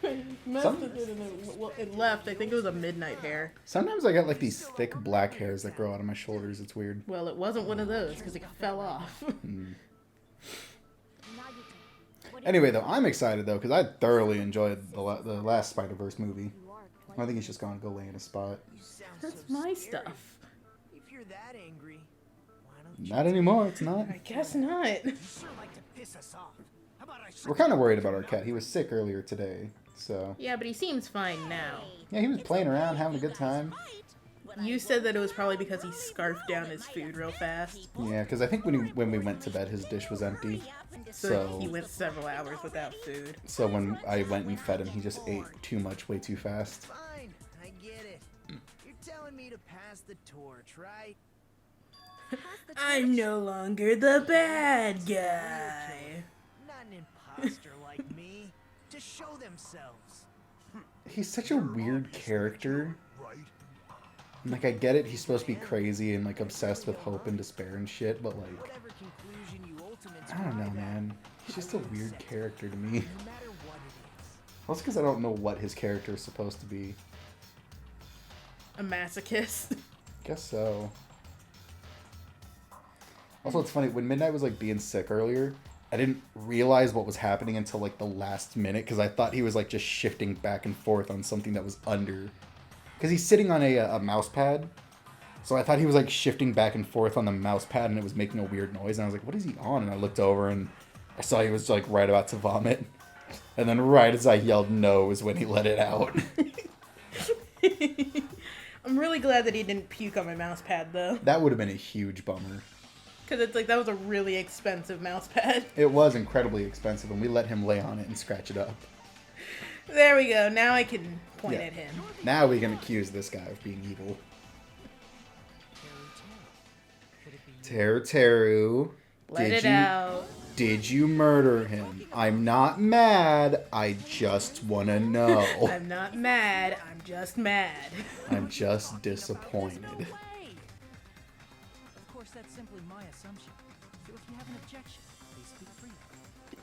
I messed Some- with it and it left. I think it was a midnight hair. Sometimes I get like these thick black hairs that grow out of my shoulders. It's weird. Well, it wasn't one of those because it fell off. Anyway, though, I'm excited though because I thoroughly enjoyed the last Spider-Verse movie. I think he's just gonna go lay in a spot. You sound That's so my scary. stuff. If you're that angry, why don't you Not anymore. It's not. I guess not. sure like to piss us off? How about I We're kind of worried about our cat. He was sick earlier today, so Yeah, but he seems fine now. yeah, he was playing around, having a good time. You said that it was probably because he scarfed down his food real fast. Yeah, because I think when we went to bed, his dish was empty. So he So went several hours without food. so when I went and fed him, he just ate too much, way too fast. Fine, I get it. You're telling me to pass the torch, right? I'm no longer the bad guy. Not an imposter like me. To show themselves. He's such a weird character. Right? Like, I get it, he's supposed to be crazy and, like, obsessed with hope and despair and shit, but, like, Whatever conclusion you ultimately I don't know, arrive at, man. He's just a weird character to me. no matter what it is. Also because I don't know what his character is supposed to be. A masochist. Guess so. Also, it's funny, when Midnight was, like, being sick earlier, I didn't realize what was happening until, like, the last minute, because I thought he was, like, just shifting back and forth on something that was under. Because he's sitting on a mouse pad. So I thought he was like shifting back and forth on the mouse pad and it was making a weird noise. And I was like, what is he on? And I looked over and I saw he was like right about to vomit. And then right as I yelled no is when he let it out. I'm really glad that he didn't puke on my mouse pad though. That would have been a huge bummer. Because it's like, that was a really expensive mouse pad. It was incredibly expensive and we let him lay on it and scratch it up. There we go. Now I can point Yeah. at him. Now we can accuse this guy of being evil. Could it be Teru Teru. Let did it you, out. Did you murder him? I'm not mad. I just want to know. I'm not mad. I'm just mad. I'm just disappointed. Way. Of course, that's simply my assumption. So if you have an objection, please speak freely.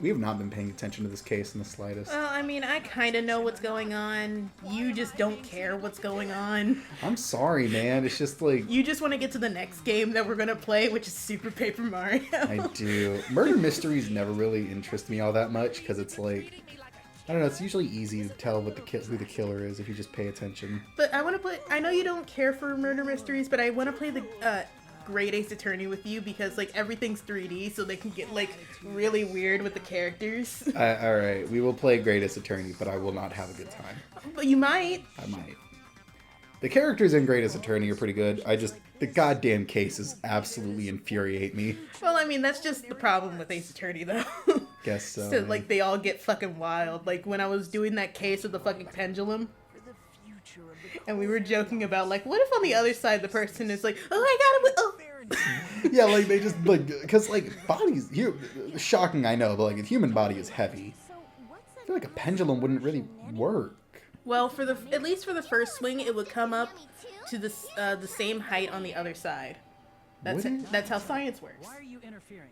We have not been paying attention to this case in the slightest. Well, I mean, I kind of know what's going on. You just don't care what's going on. I'm sorry, man. It's just like You just want to get to the next game that we're going to play, which is Super Paper Mario. I do. Murder mysteries never really interest me all that much because it's like I don't know. It's usually easy to tell what who the killer is if you just pay attention. But I want to play. I know you don't care for murder mysteries, but I want to play the Great Ace Attorney with you because like everything's 3D, so they can get like really weird with the characters. All right, we will play Greatest Attorney, but I will not have a good time. But you might. I might. The characters in Greatest Attorney are pretty good. The goddamn cases absolutely infuriate me. Well, I mean, that's just the problem with Ace Attorney, though. Guess so. So, man. like, they all get fucking wild. Like, when I was doing that case of the fucking pendulum, for the nature of the And we were joking about, like, what if on the other side the person is like, oh, I got it. Oh. Yeah, like they just like because like bodies here, shocking I know, but like a human body is heavy. So what's I feel like a pendulum wouldn't really work. Well, at least for the first swing, it would come up to the same height on the other side. That's Would it? it. That's how science works. Why are you interfering?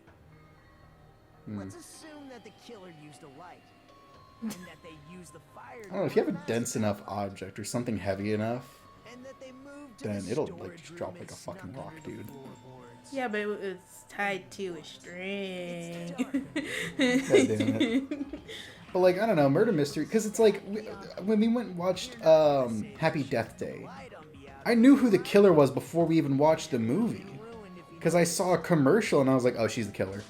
Let's assume that the killer used a light. And that they used the fire. I don't know if you have a dense enough object or something heavy enough, And that they moved to then the it'll like storage just drop room like a and fucking snuck rock, under the dude. floorboards. Yeah, but it's tied to a string. God damn it. But like I don't know, murder mystery, because it's like when we went and watched Happy Death Day, Light on the I knew who the killer was before we even watched the movie, ruined if you because I saw a commercial and I was like, oh, she's the killer,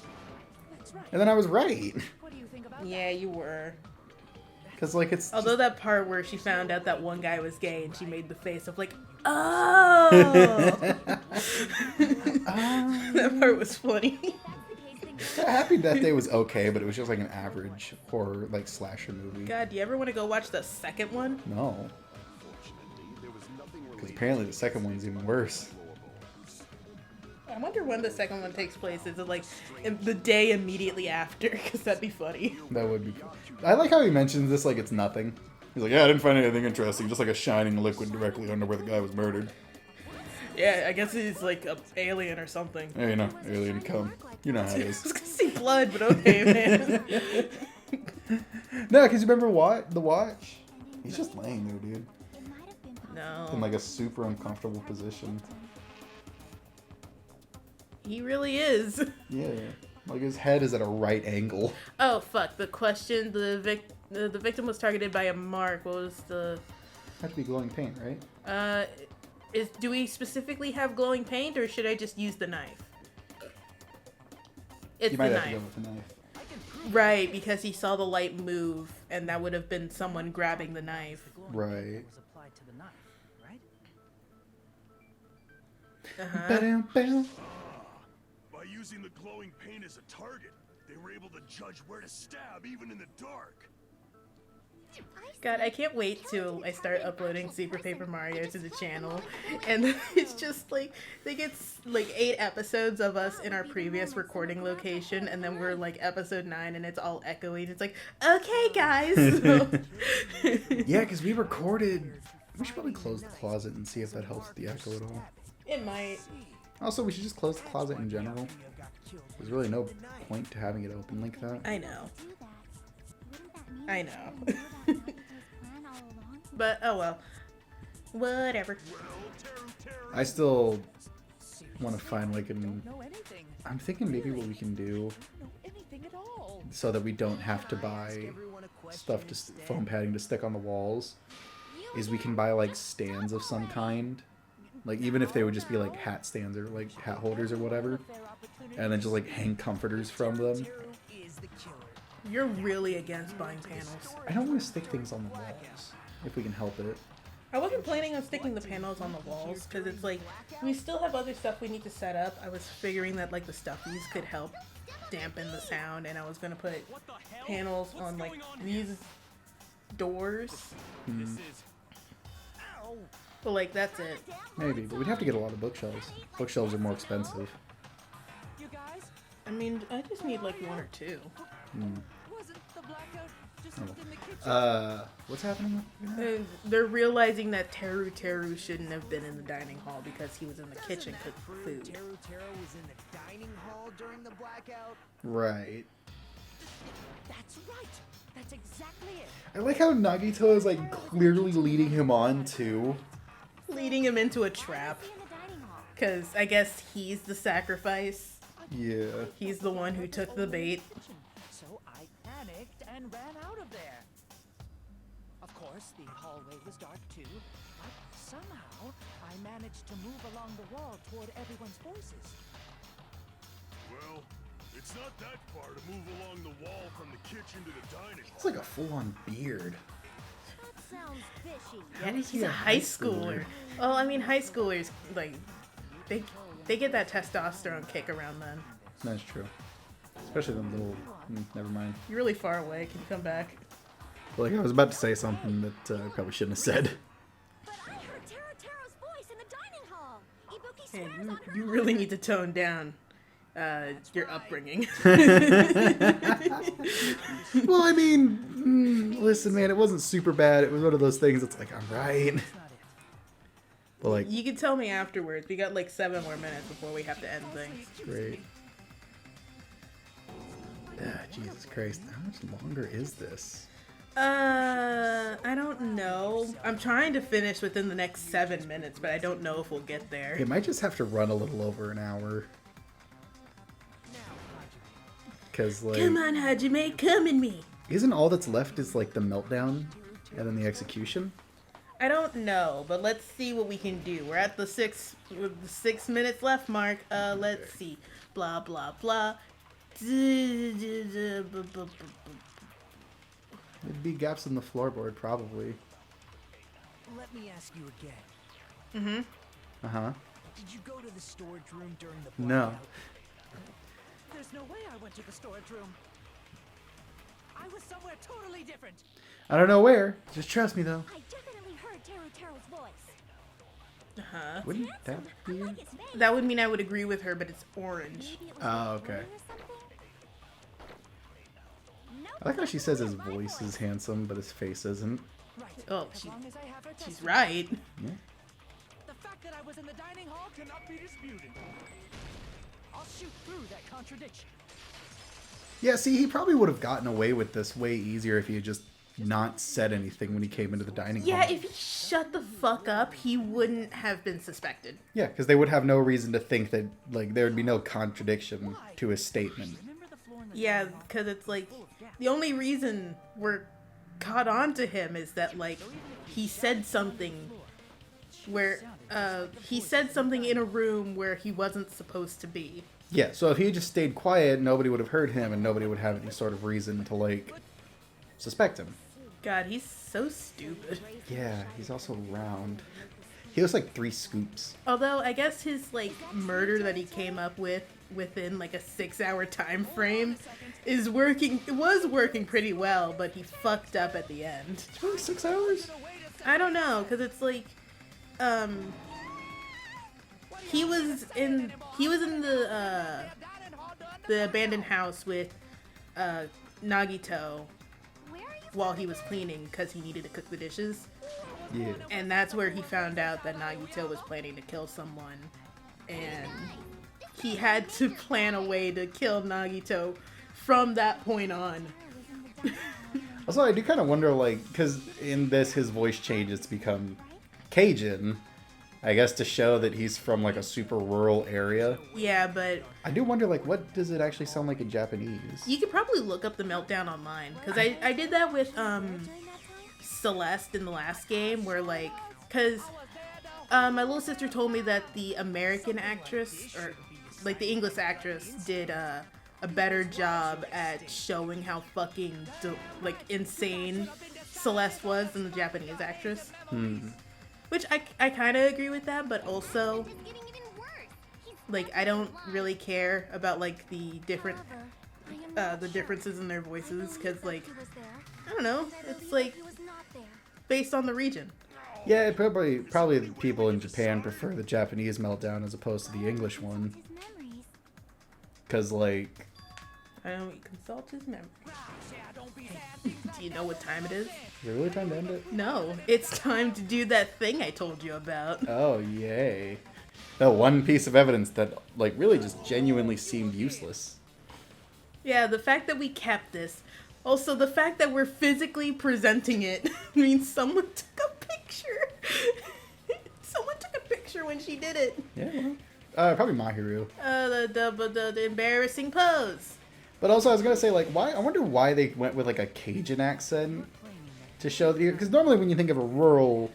and then I was right, What do you think about Yeah, you were. because like it's Although that part where she found out that one guy was gay and she made the face of like, oh, that part was funny. Happy Death Day was okay, but it was just like an average horror like slasher movie. God, do you ever want to go watch the second one? No, because apparently the second one's even worse. I wonder when the second one takes place. Is it like the day immediately after? Because that'd be funny. That would be. I like how he mentions this like it's nothing. He's like, yeah, I didn't find anything interesting, just like a shining liquid directly under where the guy was murdered. Yeah, I guess he's like an alien or something. Yeah, you know, alien come. You know how it I is. was gonna say blood, but okay, man. No, because you remember The Watch? He's just laying there, dude. In No, like a super uncomfortable position. he really is. Yeah. Like his head is at a right angle. Oh fuck! The question: the victim was targeted by a mark. What was the? Have to be glowing paint, right? Do we specifically have glowing paint, or should I just use the knife? It's You the might have to knife, go with the knife. right? Because he saw the light move, and that would have been someone grabbing the knife. Right. was applied to the knife, right? Uh-huh. Bam. By using the glowing paint as a target, they were able to judge where to stab even in the dark. God, I can't wait till I start uploading Super Paper Mario to the channel, and it's just like they get like 8 episodes of us in our previous recording location, and then we're like episode 9, and it's all echoing. It's like, okay, guys. So- Yeah, because we recorded. We should probably close the closet and see if that helps with the echo at all. It might. Also, we should just close the closet in general. There's really no point to having it open like that. I know. I know. But oh well. Whatever. I still want to find like an. Know anything? I'm thinking maybe what we can do Know anything at all? so that we don't have to buy everyone a question stuff to foam padding to stick on the walls is we can buy like stands of some kind, like even if they would just be like hat stands or like hat holders or whatever, and then just like hang comforters from them. Who is the killer? You're really against buying panels. I don't want to stick things on the walls if we can help it. I wasn't planning on sticking the panels on the walls because it's like we still have other stuff we need to set up. I was figuring that like the stuffies could help dampen the sound, and I was gonna put panels on like these doors. But like that's it. Maybe, but we'd have to get a lot of bookshelves. Bookshelves are more expensive. You guys? I mean, I just need like 1 or 2. Wasn't the blackout just in the kitchen? What's happening? They're realizing that Teru shouldn't have been in the dining hall because he was in the kitchen cooking food. Teru was in the dining hall during the blackout. Right. That's right. That's exactly it. I like how Nagito is like clearly leading him on too. Leading him into a trap. In the dining hall. Because I guess he's the sacrifice. Yeah. He's the one who took the bait. So I panicked and ran out of there. Of course, the hallway was dark too, but somehow I managed to move along the wall toward everyone's voices. Well, it's not that far to move along the wall from the kitchen to the dining hall. It's like a full-on beard. That sounds fishy. Yeah, is he's he a a high high schooler. schooler? Well, I mean, high schoolers, like, they get that testosterone kick around then. That's true. Especially them little. Never mind. You're really far away. Can you come back? Like I was about to say something that I probably shouldn't have said. Man, you really need to tone down your upbringing. Well, I mean, listen, man, it wasn't super bad. It was one of those things that's like, I'm right. But like, You can tell me afterwards. We got like 7 more minutes before we have to end things. great. Ah, Jesus Christ. How much longer is this? I don't know. I'm trying to finish within the next 7 minutes, but I don't know if we'll get there. It might just have to run a little over an hour. Because, like, Come on, Hajime, come in me. isn't all that's left is, like, the meltdown and then the execution? I don't know, but let's see what we can do. We're at the 6 minutes left mark. Let's see. Blah, blah, blah. There'd be gaps in the floorboard, probably. Let me ask you again. Mm-hmm. Uh-huh. Did you go to the storage room during the No. blackout? There's no way I went to the storage room. I was somewhere totally different. I don't know where. Just trust me, though. I definitely heard Teru's voice. Uh-huh. Wouldn't that be? Like his face. That would mean I would agree with her, but it's orange. Maybe it was Oh, like okay. blue or something? Nope, I like how she says his that's my voice is handsome, but his face isn't. Right. Oh, as long as I have her she's testimony. right. Yeah. The fact that I was in the dining hall cannot be disputed. I'll shoot through that contradiction. Yeah, see, he probably would have gotten away with this way easier if he had just not said anything when he came into the dining Yeah, hall. if he shut the fuck up, he wouldn't have been suspected. Yeah, because they would have no reason to think that, like, there would be no contradiction to his statement. Remember the floor in the Yeah, dining hall? because it's like Full of gas. the only reason we're caught on to him is that like he said something where he said something in a room where he wasn't supposed to be. Yeah, so if he had just stayed quiet, nobody would have heard him, and nobody would have any sort of reason to, like, suspect him. God, he's so stupid. Yeah, he's also round. He looks like 3 scoops. Although I guess his like murder that he came up with within like a 6-hour time frame is working. It was working pretty well, but he fucked up at the end. It's really 6 hours? I don't know, because it's like, he was in the abandoned house with Nagito Where are you while he was cleaning because he needed to cook the dishes, Yeah. and that's where he found out that Nagito was planning to kill someone, and he had to plan a way to kill Nagito from that point on. Also, I do kind of wonder, like, because in this, his voice changes to become Cajun, I guess to show that he's from, like, a super rural area. Yeah, but I do wonder, like, what does it actually sound like in Japanese? you could probably look up the meltdown online, because I did that with during that time? Celeste in the last game, where like, because my little sister told me that the American actress, or like the English actress, did a better job at showing how fucking like insane Celeste was than the Japanese actress. Which I kind of agree with that, but also It's getting even worse. He's like I don't really care about like the different I am the differences in their voices, because like he was there. I don't know, it's like He was not there. based on the region. Yeah, it probably the people in Japan prefer the Japanese meltdown as opposed to the English one. His memories. Because, like, I don't consult his memory. Do you know what time it is? is it really time to end it? No, it's time to do that thing I told you about. Oh, yay. That one piece of evidence that, like, really just genuinely seemed useless. Yeah, the fact that we kept this. Also, the fact that we're physically presenting it means someone took a picture. Someone took a picture when she did it. Yeah, well, probably Mahiru. The embarrassing pose. But also, I was gonna say, like, why? I wonder why they went with like a Cajun accent to show that. Because normally, when you think of a rural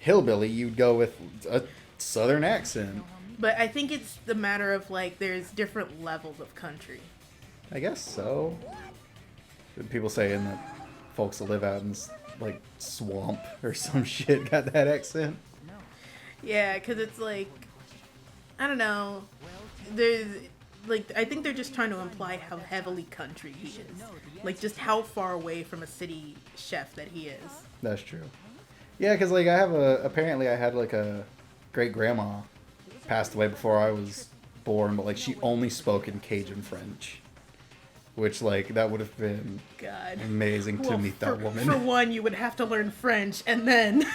hillbilly, you'd go with a southern accent. But I think it's the matter of like there's different levels of country. I guess so. People saying that folks that live out in like swamp or some shit got that accent. Yeah, because it's like, I don't know. There's like I think they're just trying to imply how heavily country he is, like just how far away from a city chef that he is. That's true. Yeah, because like apparently I had like a great grandma passed away before I was born, but like she only spoke in Cajun French, which like that would have been God. amazing to meet that woman. For one, you would have to learn French, and then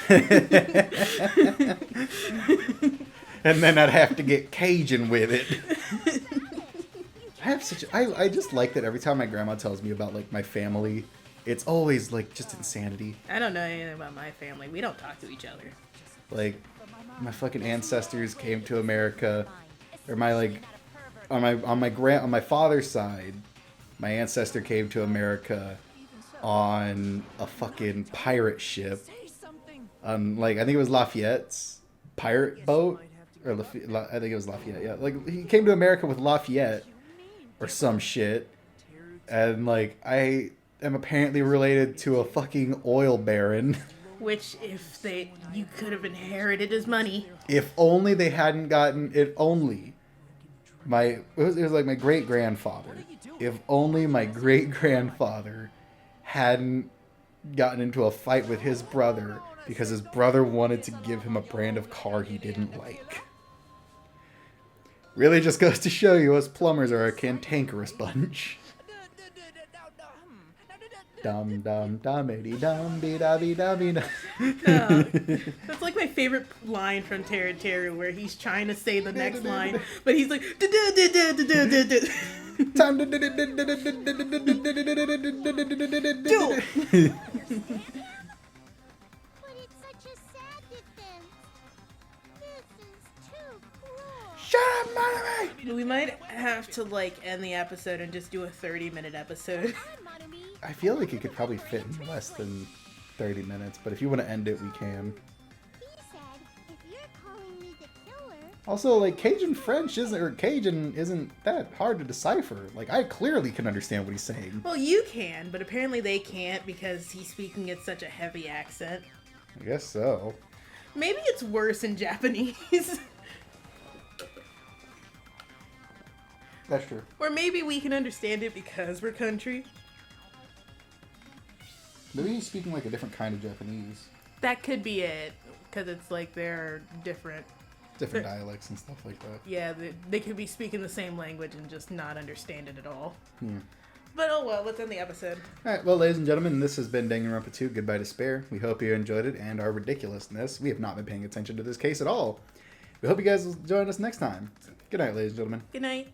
And then I'd have to get Cajun with it. I just like that every time my grandma tells me about like my family, it's always like just insanity. I don't know anything about my family. We don't talk to each other. Like my fucking ancestors came to America, or my like on my father's side, my ancestor came to America on a fucking pirate ship. Say something. Like I think it was Lafayette's pirate boat, or I think it was Lafayette. Yeah, like he came to America with Lafayette or some shit, and like I am apparently related to a fucking oil baron. Which, if you could have inherited his money. If only they hadn't gotten. If only it was like my great grandfather. If only my great grandfather hadn't gotten into a fight with his brother because his brother wanted to give him a brand of car he didn't like. Really just goes to show you us plumbers are a cantankerous bunch. Dum dum dummity dum be da be da be da. That's like my favorite line from Terra Terra, where he's trying to say the next line, but he's like, "Du-du-du-du-du-du-du-du." Time to But it's such a sad defense. This is too cruel. Shut up, Monomi! We might have to like end the episode and just do a 30-minute episode. I feel like it could probably fit in less than 30 minutes, but if you want to end it, we can. He said, if you're calling me the killer, Also, like, Cajun French isn't that hard to decipher. Like, I clearly can understand what he's saying. Well, you can, but apparently they can't because he's speaking at such a heavy accent. I guess so. Maybe it's worse in Japanese. That's true. Or maybe we can understand it because we're country. Maybe he's speaking like a different kind of Japanese. That could be it, because it's like they're different. Different dialects and stuff like that. Yeah, they could be speaking the same language and just not understand it at all. Hmm. But oh well, let's end the episode. Alright, well, ladies and gentlemen, this has been Danganronpa 2, Goodbye Despair. We hope you enjoyed it and our ridiculousness. We have not been paying attention to this case at all. We hope you guys will join us next time. Good night, ladies and gentlemen. Good night.